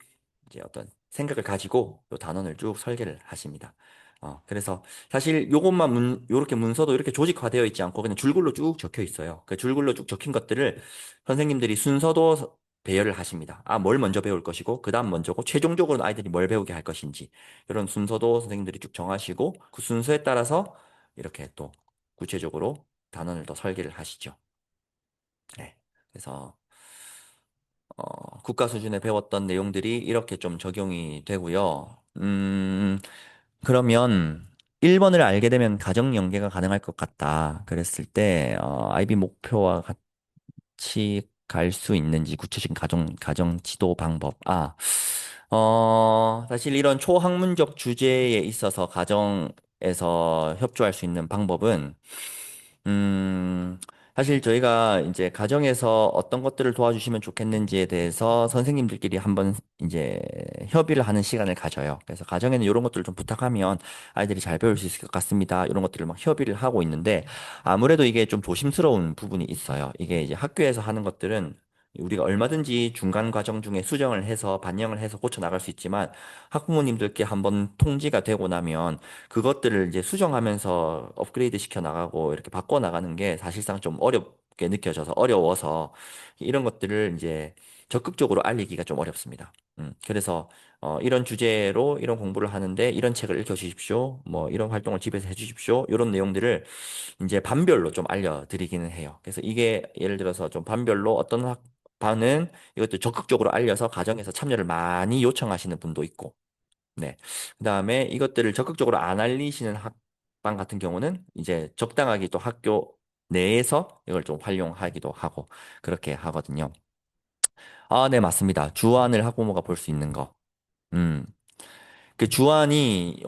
이제 어떤 생각을 가지고 요 단원을 쭉 설계를 하십니다. 그래서 사실 요렇게 문서도 이렇게 조직화되어 있지 않고 그냥 줄글로 쭉 적혀 있어요. 그 줄글로 쭉 적힌 것들을 선생님들이 순서도 배열을 하십니다. 아, 뭘 먼저 배울 것이고, 그 다음 먼저고, 최종적으로는 아이들이 뭘 배우게 할 것인지, 이런 순서도 선생님들이 쭉 정하시고, 그 순서에 따라서 이렇게 또 구체적으로 단원을 더 설계를 하시죠. 네. 그래서 국가 수준에 배웠던 내용들이 이렇게 좀 적용이 되고요. 그러면 1번을 알게 되면 가정 연계가 가능할 것 같다. 그랬을 때, IB 목표와 같이 갈 수 있는지 구체적인 가정 지도 방법. 사실 이런 초학문적 주제에 있어서 가정에서 협조할 수 있는 방법은 음, 사실 저희가 이제 가정에서 어떤 것들을 도와주시면 좋겠는지에 대해서 선생님들끼리 한번 이제 협의를 하는 시간을 가져요. 그래서 가정에는 이런 것들을 좀 부탁하면 아이들이 잘 배울 수 있을 것 같습니다. 이런 것들을 막 협의를 하고 있는데 아무래도 이게 좀 조심스러운 부분이 있어요. 이게 이제 학교에서 하는 것들은 우리가 얼마든지 중간 과정 중에 수정을 해서 반영을 해서 고쳐 나갈 수 있지만 학부모님들께 한번 통지가 되고 나면 그것들을 이제 수정하면서 업그레이드 시켜 나가고 이렇게 바꿔 나가는 게 사실상 좀 어렵게 느껴져서 어려워서 이런 것들을 이제 적극적으로 알리기가 좀 어렵습니다. 그래서 이런 주제로 이런 공부를 하는데 이런 책을 읽혀주십시오. 뭐 이런 활동을 집에서 해주십시오. 이런 내용들을 이제 반별로 좀 알려드리기는 해요. 그래서 이게 예를 들어서 좀 반별로 어떤 반은 이것도 적극적으로 알려서 가정에서 참여를 많이 요청하시는 분도 있고 네. 그다음에 이것들을 적극적으로 안 알리시는 학반 같은 경우는 이제 적당하게 또 학교 내에서 이걸 좀 활용하기도 하고 그렇게 하거든요. 아, 네, 맞습니다. 주안을 학부모가 볼 수 있는 거. 음. 그 주안이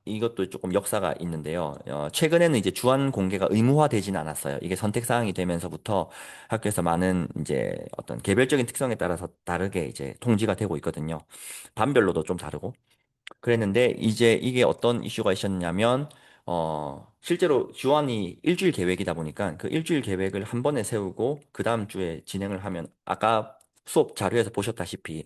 이것도 조금 역사가 있는데요. 최근에는 이제 주안 공개가 의무화되지는 않았어요. 이게 선택 사항이 되면서부터 학교에서 많은 이제 어떤 개별적인 특성에 따라서 다르게 이제 통지가 되고 있거든요. 반별로도 좀 다르고. 그랬는데 이제 이게 어떤 이슈가 있었냐면 실제로 주안이 일주일 계획이다 보니까 그 일주일 계획을 한 번에 세우고 그 다음 주에 진행을 하면 아까 수업 자료에서 보셨다시피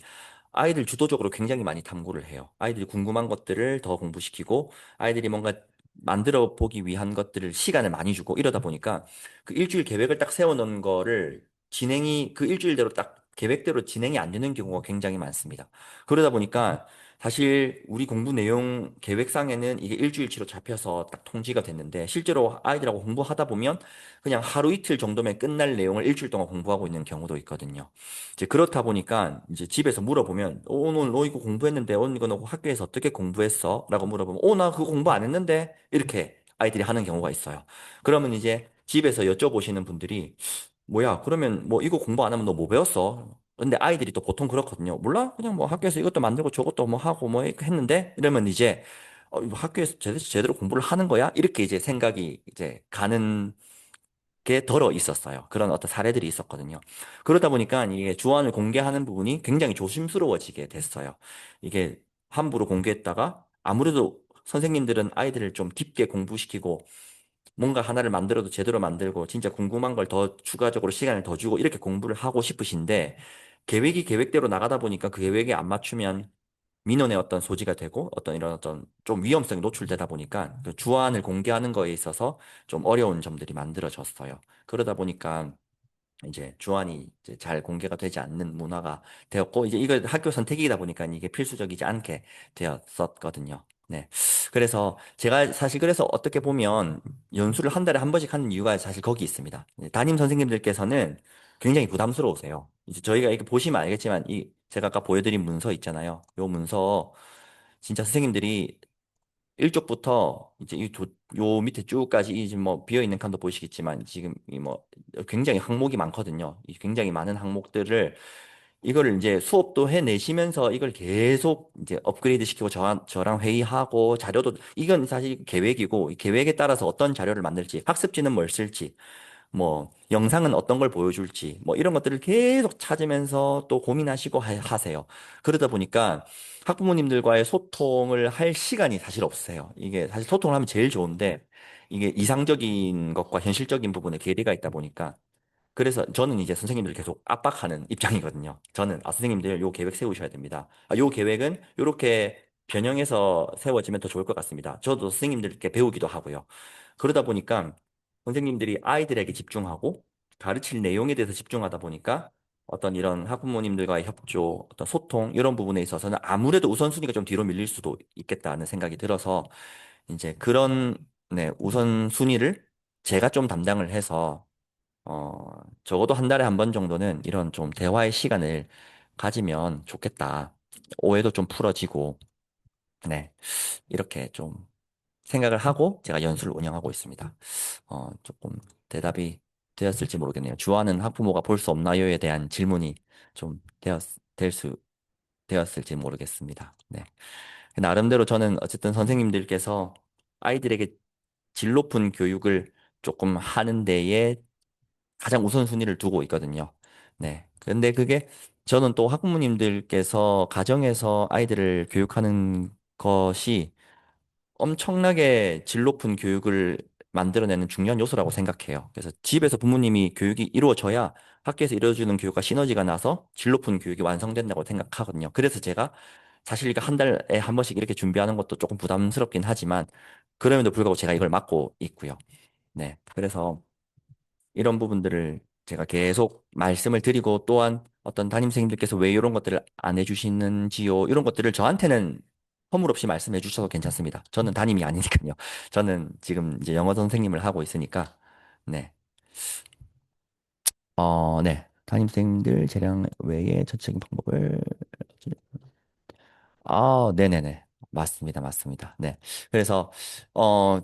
아이들 주도적으로 굉장히 많이 탐구를 해요. 아이들이 궁금한 것들을 더 공부시키고 아이들이 뭔가 만들어 보기 위한 것들을 시간을 많이 주고 이러다 보니까 그 일주일 계획을 딱 세워놓은 거를 진행이 그 일주일대로 딱 계획대로 진행이 안 되는 경우가 굉장히 많습니다. 그러다 보니까 사실 우리 공부 내용 계획상에는 이게 일주일치로 잡혀서 딱 통지가 됐는데 실제로 아이들하고 공부하다 보면 그냥 하루 이틀 정도면 끝날 내용을 일주일 동안 공부하고 있는 경우도 있거든요. 이제 그렇다 보니까 이제 집에서 물어보면 오늘 너 이거 공부했는데 오늘 이거 너 학교에서 어떻게 공부했어? 라고 물어보면 나 그거 공부 안 했는데 이렇게 아이들이 하는 경우가 있어요. 그러면 이제 집에서 여쭤보시는 분들이 뭐야, 그러면 뭐 이거 공부 안 하면 너 뭐 배웠어? 근데 아이들이 또 보통 그렇거든요. 몰라? 그냥 뭐 학교에서 이것도 만들고 저것도 뭐 하고 뭐 했는데? 이러면 이제 이거 학교에서 제대로 공부를 하는 거야? 이렇게 이제 생각이 이제 가는 게 덜어 있었어요. 그런 어떤 사례들이 있었거든요. 그러다 보니까 이게 주안을 공개하는 부분이 굉장히 조심스러워지게 됐어요. 이게 함부로 공개했다가 아무래도 선생님들은 아이들을 좀 깊게 공부시키고 뭔가 하나를 만들어도 제대로 만들고 진짜 궁금한 걸 더 추가적으로 시간을 더 주고 이렇게 공부를 하고 싶으신데 계획이 계획대로 나가다 보니까 그 계획에 안 맞추면 민원의 어떤 소지가 되고 어떤 이런 어떤 좀 위험성이 노출되다 보니까 그 주안을 공개하는 거에 있어서 좀 어려운 점들이 만들어졌어요. 그러다 보니까 이제 주안이 이제 잘 공개가 되지 않는 문화가 되었고, 이제 이거 학교 선택이다 보니까 이게 필수적이지 않게 되었었거든요. 네. 그래서 제가 사실 그래서 어떻게 보면 연수를 한 달에 한 번씩 하는 이유가 사실 거기 있습니다. 담임 선생님들께서는 굉장히 부담스러우세요. 이제 저희가 이렇게 보시면 알겠지만, 이 제가 아까 보여드린 문서 있잖아요. 요 문서 진짜 선생님들이 1쪽부터 이제 요 밑에 쭉까지 이 지금 뭐 비어 있는 칸도 보시겠지만 지금 이 뭐 굉장히 항목이 많거든요. 이 굉장히 많은 항목들을 이거를 이제 수업도 해내시면서 이걸 계속 이제 업그레이드 시키고 저랑 회의하고 자료도 이건 사실 계획이고 이 계획에 따라서 어떤 자료를 만들지 학습지는 뭘 쓸지 뭐 영상은 어떤 걸 보여줄지 뭐 이런 것들을 계속 찾으면서 또 고민하시고 하세요. 그러다 보니까 학부모님들과의 소통을 할 시간이 사실 없어요. 이게 사실 소통을 하면 제일 좋은데 이게 이상적인 것과 현실적인 부분에 괴리가 있다 보니까 그래서 저는 이제 선생님들 계속 압박하는 입장이거든요. 저는 선생님들 요 계획 세우셔야 됩니다. 요 계획은 요렇게 변형해서 세워지면 더 좋을 것 같습니다. 저도 선생님들께 배우기도 하고요. 그러다 보니까 선생님들이 아이들에게 집중하고 가르칠 내용에 대해서 집중하다 보니까 어떤 이런 학부모님들과의 협조, 어떤 소통 이런 부분에 있어서는 아무래도 우선순위가 좀 뒤로 밀릴 수도 있겠다는 생각이 들어서 이제 그런 네, 우선순위를 제가 좀 담당을 해서 적어도 한 달에 한 번 정도는 이런 좀 대화의 시간을 가지면 좋겠다. 오해도 좀 풀어지고, 네. 이렇게 좀 생각을 하고 제가 연수를 운영하고 있습니다. 조금 대답이 되었을지 모르겠네요. 주하는 학부모가 볼 수 없나요에 대한 질문이 좀 되었을지 모르겠습니다. 네. 나름대로 저는 어쨌든 선생님들께서 아이들에게 질 높은 교육을 조금 하는 데에 가장 우선순위를 두고 있거든요. 네. 근데 그게 저는 또 학부모님들께서 가정에서 아이들을 교육하는 것이 엄청나게 질 높은 교육을 만들어내는 중요한 요소라고 생각해요. 그래서 집에서 부모님이 교육이 이루어져야 학교에서 이루어지는 교육과 시너지가 나서 질 높은 교육이 완성된다고 생각하거든요. 그래서 제가 사실 이거 한 달에 한 번씩 이렇게 준비하는 것도 조금 부담스럽긴 하지만 그럼에도 불구하고 제가 이걸 맡고 있고요. 네. 그래서 이런 부분들을 제가 계속 말씀을 드리고 또한 어떤 담임선생님들께서 왜 이런 것들을 안 해주시는지요? 이런 것들을 저한테는 허물없이 말씀해 주셔도 괜찮습니다. 저는 담임이 아니니까요. 저는 지금 이제 영어 선생님을 하고 있으니까, 네. 네. 담임선생님들 재량 외에 전체적인 방법을, 네네네. 맞습니다. 맞습니다. 네. 그래서,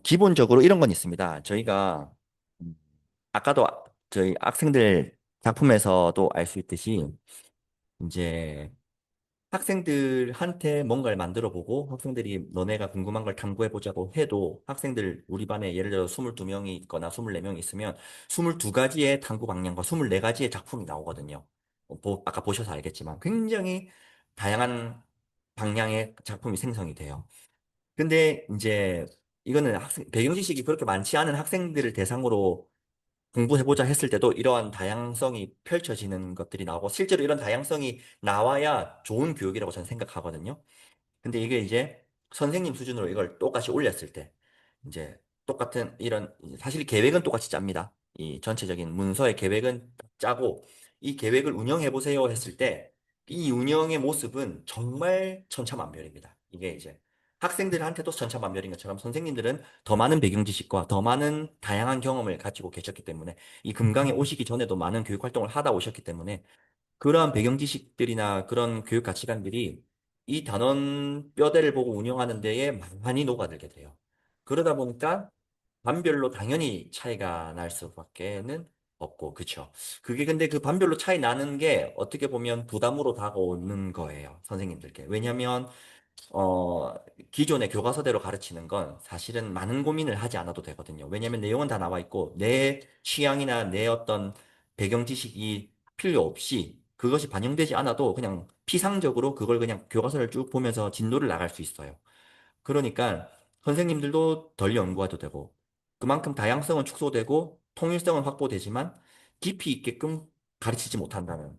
기본적으로 이런 건 있습니다. 저희가, 음, 아까도 저희 학생들 작품에서도 알 수 있듯이 이제 학생들한테 뭔가를 만들어 보고 학생들이 너네가 궁금한 걸 탐구해 보자고 해도 학생들 우리 반에 예를 들어 22명이 있거나 24명이 있으면 22가지의 탐구 방향과 24가지의 작품이 나오거든요. 아까 보셔서 알겠지만 굉장히 다양한 방향의 작품이 생성이 돼요. 근데 이제 이거는 배경 지식이 그렇게 많지 않은 학생들을 대상으로 공부해보자 했을 때도 이러한 다양성이 펼쳐지는 것들이 나오고 실제로 이런 다양성이 나와야 좋은 교육이라고 저는 생각하거든요. 근데 이게 이제 선생님 수준으로 이걸 똑같이 올렸을 때 이제 똑같은 이런 사실 계획은 똑같이 짭니다. 이 전체적인 문서의 계획은 짜고 이 계획을 운영해 보세요 했을 때 이 운영의 모습은 정말 천차만별입니다. 이게 이제 학생들한테도 천차만별인 것처럼 선생님들은 더 많은 배경 지식과 더 많은 다양한 경험을 가지고 계셨기 때문에 이 금강에 오시기 전에도 많은 교육 활동을 하다 오셨기 때문에 그러한 배경 지식들이나 그런 교육 가치관들이 이 단원 뼈대를 보고 운영하는 데에 많이 녹아들게 돼요. 그러다 보니까 반별로 당연히 차이가 날 수밖에는 없고, 그쵸? 그게 근데 그 반별로 차이 나는 게 어떻게 보면 부담으로 다가오는 거예요, 선생님들께. 왜냐면 어, 기존의 교과서대로 가르치는 건 사실은 많은 고민을 하지 않아도 되거든요. 왜냐면 내용은 다 나와 있고 내 취향이나 내 어떤 배경 지식이 필요 없이 그것이 반영되지 않아도 그냥 피상적으로 그걸 그냥 교과서를 쭉 보면서 진도를 나갈 수 있어요. 그러니까 선생님들도 덜 연구해도 되고 그만큼 다양성은 축소되고 통일성은 확보되지만 깊이 있게끔 가르치지 못한다는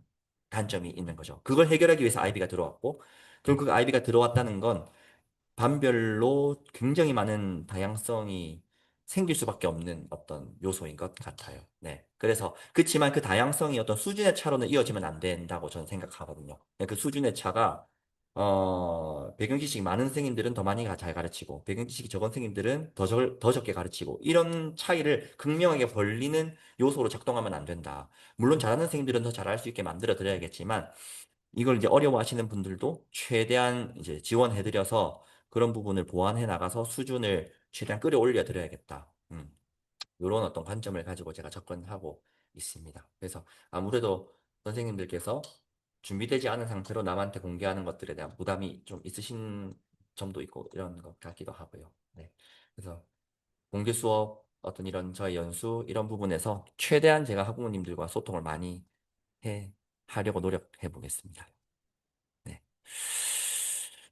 단점이 있는 거죠. 그걸 해결하기 위해서 아이비가 들어왔고 그럼 그 아이비가 들어왔다는 건 반별로 굉장히 많은 다양성이 생길 수밖에 없는 어떤 요소인 것 같아요. 네. 그래서, 그치만 그 다양성이 어떤 수준의 차로는 이어지면 안 된다고 저는 생각하거든요. 네, 그 수준의 차가, 배경 지식이 많은 선생님들은 더 많이 잘 가르치고, 배경 지식이 적은 선생님들은 더 적게 가르치고, 이런 차이를 극명하게 벌리는 요소로 작동하면 안 된다. 물론 잘하는 선생님들은 더 잘할 수 있게 만들어 드려야겠지만, 이걸 이제 어려워하시는 분들도 최대한 이제 지원해드려서 그런 부분을 보완해 나가서 수준을 최대한 끌어올려 드려야겠다. 이런 어떤 관점을 가지고 제가 접근하고 있습니다. 그래서 아무래도 선생님들께서 준비되지 않은 상태로 남한테 공개하는 것들에 대한 부담이 좀 있으신 점도 있고 이런 것 같기도 하고요. 네. 그래서 공개 수업 어떤 이런 저의 연수 이런 부분에서 최대한 제가 학부모님들과 소통을 많이 해 하려고 노력해 보겠습니다. 네.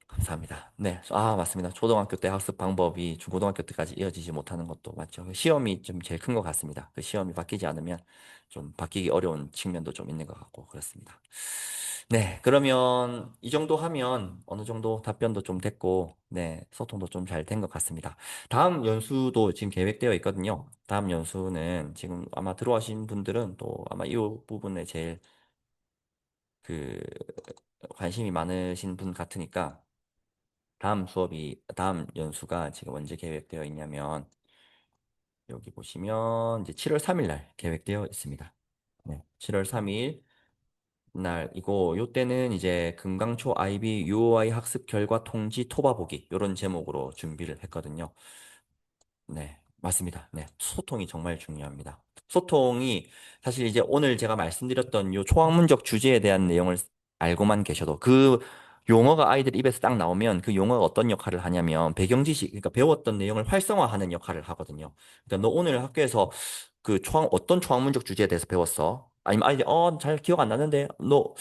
감사합니다. 네. 아, 맞습니다. 초등학교 때 학습 방법이 중고등학교 때까지 이어지지 못하는 것도 맞죠. 그 시험이 좀 제일 큰 것 같습니다. 그 시험이 바뀌지 않으면 좀 바뀌기 어려운 측면도 좀 있는 것 같고, 그렇습니다. 네. 그러면 이 정도 하면 어느 정도 답변도 좀 됐고, 네. 소통도 좀 잘 된 것 같습니다. 다음 연수도 지금 계획되어 있거든요. 다음 연수는 지금 아마 들어오신 분들은 또 아마 이 부분에 제일 그 관심이 많으신 분 같으니까 다음 연수가 지금 언제 계획되어 있냐면, 여기 보시면 이제 7월 3일 날 계획되어 있습니다. 네, 7월 3일 날이고, 요때는 이제 금강초 아이비 UOI 학습 결과 통지 토바보기, 요런 제목으로 준비를 했거든요. 네, 맞습니다. 네, 소통이 정말 중요합니다. 소통이 사실 이제 오늘 제가 말씀드렸던 요 초학문적 주제에 대한 내용을 알고만 계셔도 그 용어가 아이들 입에서 딱 나오면 그 용어가 어떤 역할을 하냐면 배경 지식, 그러니까 배웠던 내용을 활성화하는 역할을 하거든요. 그러니까 너 오늘 학교에서 그 어떤 초학문적 주제에 대해서 배웠어? 아니면 아이들 잘 기억 안 나는데 너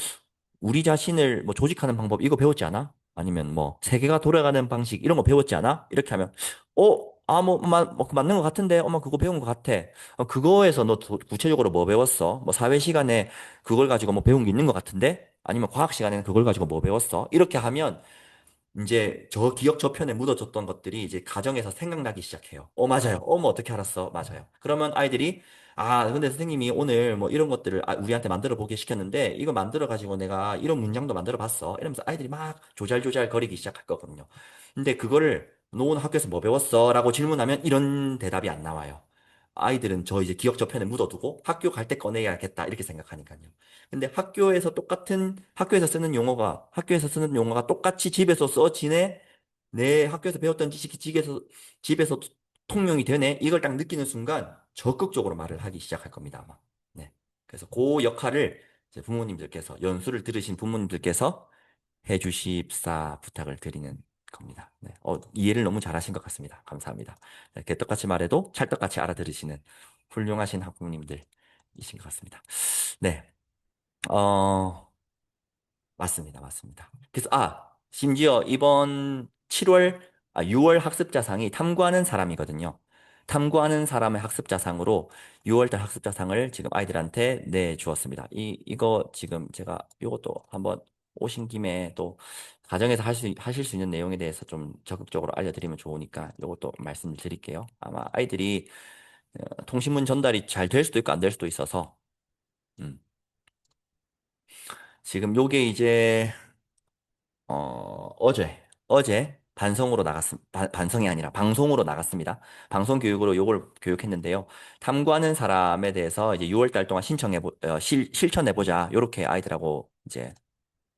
우리 자신을 뭐 조직하는 방법 이거 배웠지 않아? 아니면 뭐 세계가 돌아가는 방식 이런 거 배웠지 않아? 이렇게 하면 뭐, 맞는 것 같은데 엄마 그거 배운 것 같아. 그거에서 너 구체적으로 뭐 배웠어? 뭐 사회 시간에 그걸 가지고 뭐 배운 게 있는 것 같은데? 아니면 과학 시간에는 그걸 가지고 뭐 배웠어? 이렇게 하면 이제 저 기억 저편에 묻어졌던 것들이 이제 가정에서 생각나기 시작해요. 맞아요. 뭐 어떻게 알았어? 맞아요. 그러면 아이들이 근데 선생님이 오늘 뭐 이런 것들을 우리한테 만들어 보게 시켰는데 이거 만들어 가지고 내가 이런 문장도 만들어 봤어. 이러면서 아이들이 막 조잘조잘 거리기 시작할 거거든요. 근데 그거를 너 오늘 학교에서 뭐 배웠어? 라고 질문하면 이런 대답이 안 나와요. 아이들은 저 이제 기억 저편에 묻어두고 학교 갈 때 꺼내야겠다 이렇게 생각하니까요. 근데 학교에서 쓰는 용어가 똑같이 집에서 써지네. 내 학교에서 배웠던 지식이 집에서 통용이 되네. 이걸 딱 느끼는 순간 적극적으로 말을 하기 시작할 겁니다, 아마. 네. 그래서 그 역할을 이제 연수를 들으신 부모님들께서 해주십사 부탁을 드리는 겁니다. 네. 이해를 너무 잘하신 것 같습니다. 감사합니다. 네, 개떡같이 말해도 찰떡같이 알아들으시는 훌륭하신 학부모님들이신 것 같습니다. 네. 어, 맞습니다. 맞습니다. 그래서, 심지어 이번 6월 학습자상이 탐구하는 사람이거든요. 탐구하는 사람의 학습자상으로 6월달 학습자상을 지금 아이들한테 내주었습니다. 이거 지금 제가 이것도 한번 오신 김에 또 가정에서 하실 수 있는 내용에 대해서 좀 적극적으로 알려드리면 좋으니까 이것도 말씀을 드릴게요. 아마 아이들이 통신문 전달이 잘 될 수도 있고 안 될 수도 있어서, 음, 지금 요게 이제 어제 반성이 아니라 방송으로 나갔습니다. 방송 교육으로 요걸 교육했는데요. 탐구하는 사람에 대해서 이제 6월 달 동안 실천해보자. 요렇게 아이들하고 이제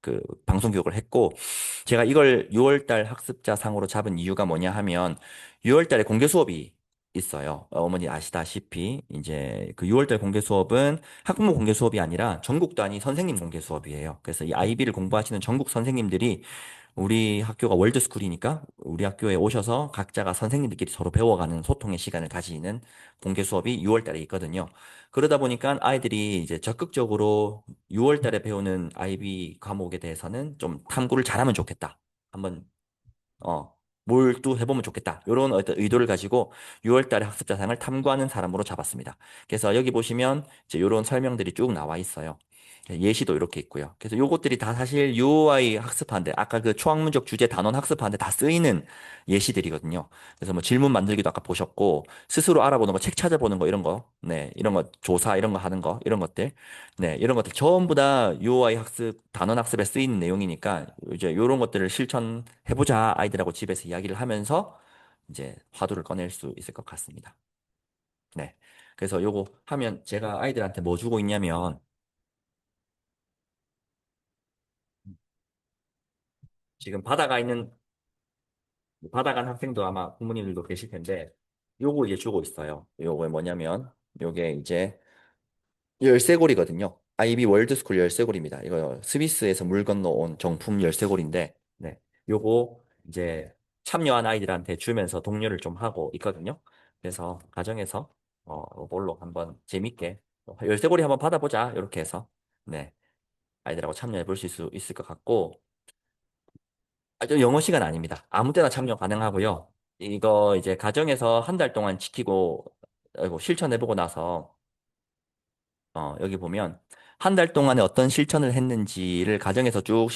그 방송 교육을 했고, 제가 이걸 6월 달 학습자 상으로 잡은 이유가 뭐냐 하면 6월 달에 공개 수업이 있어요. 어머니 아시다시피 이제 그 6월 달 공개 수업은 학부모 공개 수업이 아니라 전국 단위 선생님 공개 수업이에요. 그래서 이 아이비를 공부하시는 전국 선생님들이 우리 학교가 월드스쿨이니까 우리 학교에 오셔서 각자가 선생님들끼리 서로 배워가는 소통의 시간을 가지는 공개 수업이 6월 달에 있거든요. 그러다 보니까 아이들이 이제 적극적으로 6월 달에 배우는 IB 과목에 대해서는 좀 탐구를 잘하면 좋겠다. 한번 어 몰두해보면 좋겠다. 이런 어떤 의도를 가지고 6월 달에 학습자상을 탐구하는 사람으로 잡았습니다. 그래서 여기 보시면 이제 이런 설명들이 쭉 나와 있어요. 예시도 이렇게 있고요. 그래서 요것들이 다 사실 UI 학습하는데 아까 그 초학문적 주제 단원 학습하는데 다 쓰이는 예시들이거든요. 그래서 뭐 질문 만들기도 아까 보셨고 스스로 알아보는 거, 책 찾아보는 거 이런 거, 네, 이런 거 조사 이런 거 하는 거 이런 것들, 네, 이런 것들 전부 다 UI 학습 단원 학습에 쓰이는 내용이니까 이제 이런 것들을 실천해보자 아이들하고 집에서 이야기를 하면서 이제 화두를 꺼낼 수 있을 것 같습니다. 네. 그래서 요거 하면 제가 아이들한테 뭐 주고 있냐면 지금 받아간 학생도 아마 부모님들도 계실 텐데 요거 이제 주고 있어요. 요거 뭐냐면 요게 이제 열쇠고리거든요. 아이비 월드스쿨 열쇠고리입니다. 이거 스위스에서 물 건너온 정품 열쇠고리인데 네. 요거 이제 참여한 아이들한테 주면서 독려를 좀 하고 있거든요. 그래서 가정에서 이걸로 한번 재밌게 열쇠고리 한번 받아보자 이렇게 해서 네. 아이들하고 참여해 볼 수 있을 것 같고 저 영어 시간 아닙니다. 아무 때나 참여 가능하고요. 이거 이제 가정에서 한 달 동안 지키고 아이고, 실천해보고 나서 여기 보면 한 달 동안에 어떤 실천을 했는지를 가정에서 쭉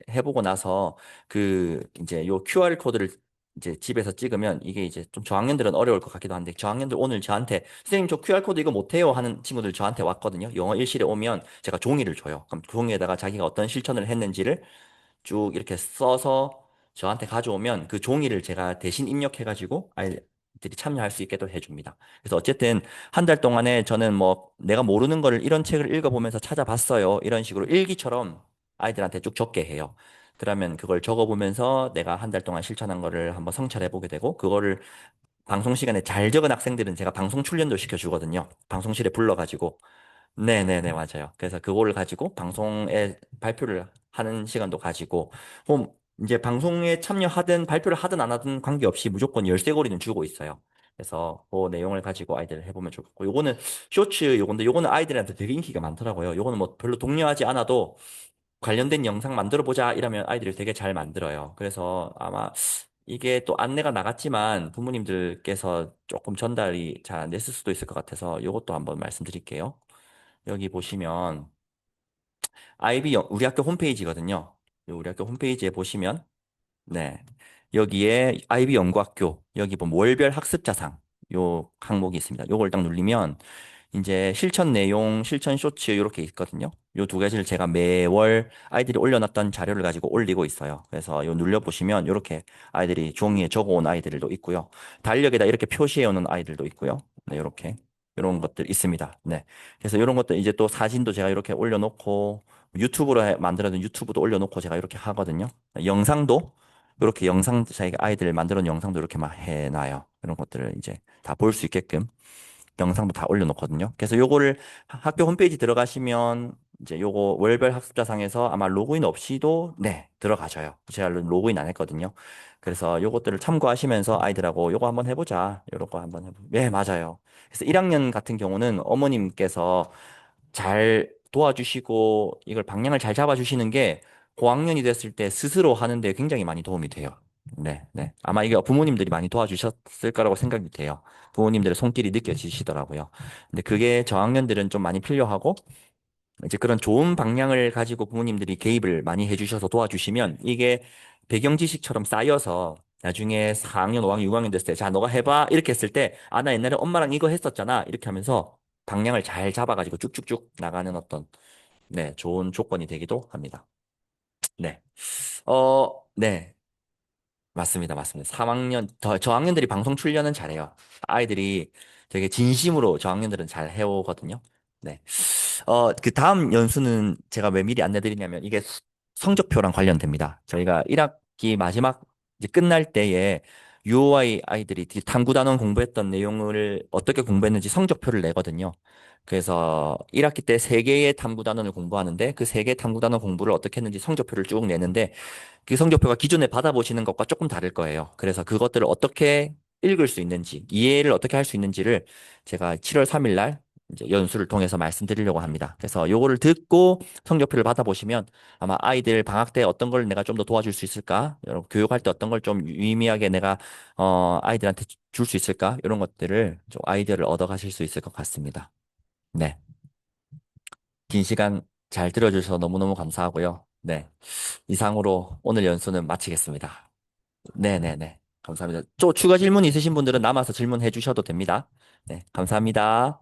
해보고 나서 그 이제 요 QR 코드를 이제 집에서 찍으면 이게 이제 좀 저학년들은 어려울 것 같기도 한데 저학년들 오늘 저한테 선생님 저 QR 코드 이거 못해요 하는 친구들 저한테 왔거든요. 영어 일실에 오면 제가 종이를 줘요. 그럼 종이에다가 자기가 어떤 실천을 했는지를 쭉 이렇게 써서 저한테 가져오면 그 종이를 제가 대신 입력해가지고 아이들이 참여할 수 있게 도 해줍니다. 그래서 어쨌든 한 달 동안에 저는 뭐 내가 모르는 거를 이런 책을 읽어보면서 찾아봤어요. 이런 식으로 일기처럼 아이들한테 쭉 적게 해요. 그러면 그걸 적어보면서 내가 한 달 동안 실천한 거를 한번 성찰해보게 되고 그거를 방송 시간에 잘 적은 학생들은 제가 방송 출연도 시켜주거든요. 방송실에 불러가지고 네네네, 맞아요. 그래서 그거를 가지고 방송에 발표를 하는 시간도 가지고, 그럼 이제 방송에 참여하든 발표를 하든 안 하든 관계없이 무조건 열쇠고리는 주고 있어요. 그래서 그 내용을 가지고 아이들 해보면 좋겠고, 요거는 쇼츠 요건데, 요거는 아이들한테 되게 인기가 많더라고요. 요거는 뭐 별로 독려하지 않아도 관련된 영상 만들어 보자 이러면 아이들이 되게 잘 만들어요. 그래서 아마 이게 또 안내가 나갔지만 부모님들께서 조금 전달이 잘 안 됐을 수도 있을 것 같아서 요것도 한번 말씀드릴게요. 여기 보시면 우리 학교 홈페이지거든요. 우리 학교 홈페이지에 보시면 네. 여기에 아이비 연구학교 여기 보면 월별 학습자상 요 항목이 있습니다. 요걸 딱 누르면 이제 실천 내용, 실천 쇼츠 이렇게 있거든요. 요 두 가지를 제가 매월 아이들이 올려놨던 자료를 가지고 올리고 있어요. 그래서 요 눌러보시면 이렇게 아이들이 종이에 적어온 아이들도 있고요. 달력에다 이렇게 표시해오는 아이들도 있고요. 네, 이렇게 이런 것들 있습니다. 네. 그래서 이런 것들 이제 또 사진도 제가 이렇게 올려놓고 유튜브로 만들어둔 유튜브도 올려놓고 제가 이렇게 하거든요. 영상도 이렇게 영상 자기가 아이들 만들어 놓은 영상도 이렇게 막 해놔요. 이런 것들을 이제 다 볼 수 있게끔. 영상도 다 올려놓거든요. 그래서 요거를 학교 홈페이지 들어가시면 이제 요거 월별 학습자상에서 아마 로그인 없이도 네, 들어가셔요. 제가 로그인 안 했거든요. 그래서 요것들을 참고하시면서 아이들하고 요거 한번 해보자. 요거 한번 해보. 네, 맞아요. 그래서 1학년 같은 경우는 어머님께서 잘 도와주시고 이걸 방향을 잘 잡아주시는 게 고학년이 됐을 때 스스로 하는데 굉장히 많이 도움이 돼요. 네, 네. 아마 이게 부모님들이 많이 도와주셨을 거라고 생각이 돼요. 부모님들의 손길이 느껴지시더라고요. 근데 그게 저학년들은 좀 많이 필요하고 이제 그런 좋은 방향을 가지고 부모님들이 개입을 많이 해주셔서 도와주시면 이게 배경 지식처럼 쌓여서 나중에 4학년, 5학년, 6학년 됐을 때, 자, 너가 해봐. 이렇게 했을 때, 아, 나 옛날에 엄마랑 이거 했었잖아. 이렇게 하면서 방향을 잘 잡아가지고 쭉쭉쭉 나가는 어떤, 네, 좋은 조건이 되기도 합니다. 네. 네. 맞습니다. 맞습니다. 3학년, 저학년들이 방송 출연은 잘해요. 아이들이 되게 진심으로 저학년들은 잘 해오거든요. 네. 그 다음 연수는 제가 왜 미리 안내드리냐면 이게 성적표랑 관련됩니다. 저희가 1학기 마지막 이제 끝날 때에 UOI 아이들이 탐구 단원 공부했던 내용을 어떻게 공부했는지 성적표를 내거든요. 그래서 1학기 때 3개의 탐구 단원을 공부하는데 그 3개 탐구 단원 공부를 어떻게 했는지 성적표를 쭉 내는데 그 성적표가 기존에 받아보시는 것과 조금 다를 거예요. 그래서 그것들을 어떻게 읽을 수 있는지, 이해를 어떻게 할 수 있는지를 제가 7월 3일 날 이제 연수를 통해서 말씀드리려고 합니다. 그래서 요거를 듣고 성적표를 받아보시면 아마 아이들 방학 때 어떤 걸 내가 좀 더 도와줄 수 있을까? 여러분 교육할 때 어떤 걸 좀 유의미하게 내가 아이들한테 줄 수 있을까? 이런 것들을 좀 아이디어를 얻어 가실 수 있을 것 같습니다. 네. 긴 시간 잘 들어주셔서 너무너무 감사하고요. 네. 이상으로 오늘 연수는 마치겠습니다. 네네네. 감사합니다. 또 추가 질문 있으신 분들은 남아서 질문해 주셔도 됩니다. 네. 감사합니다.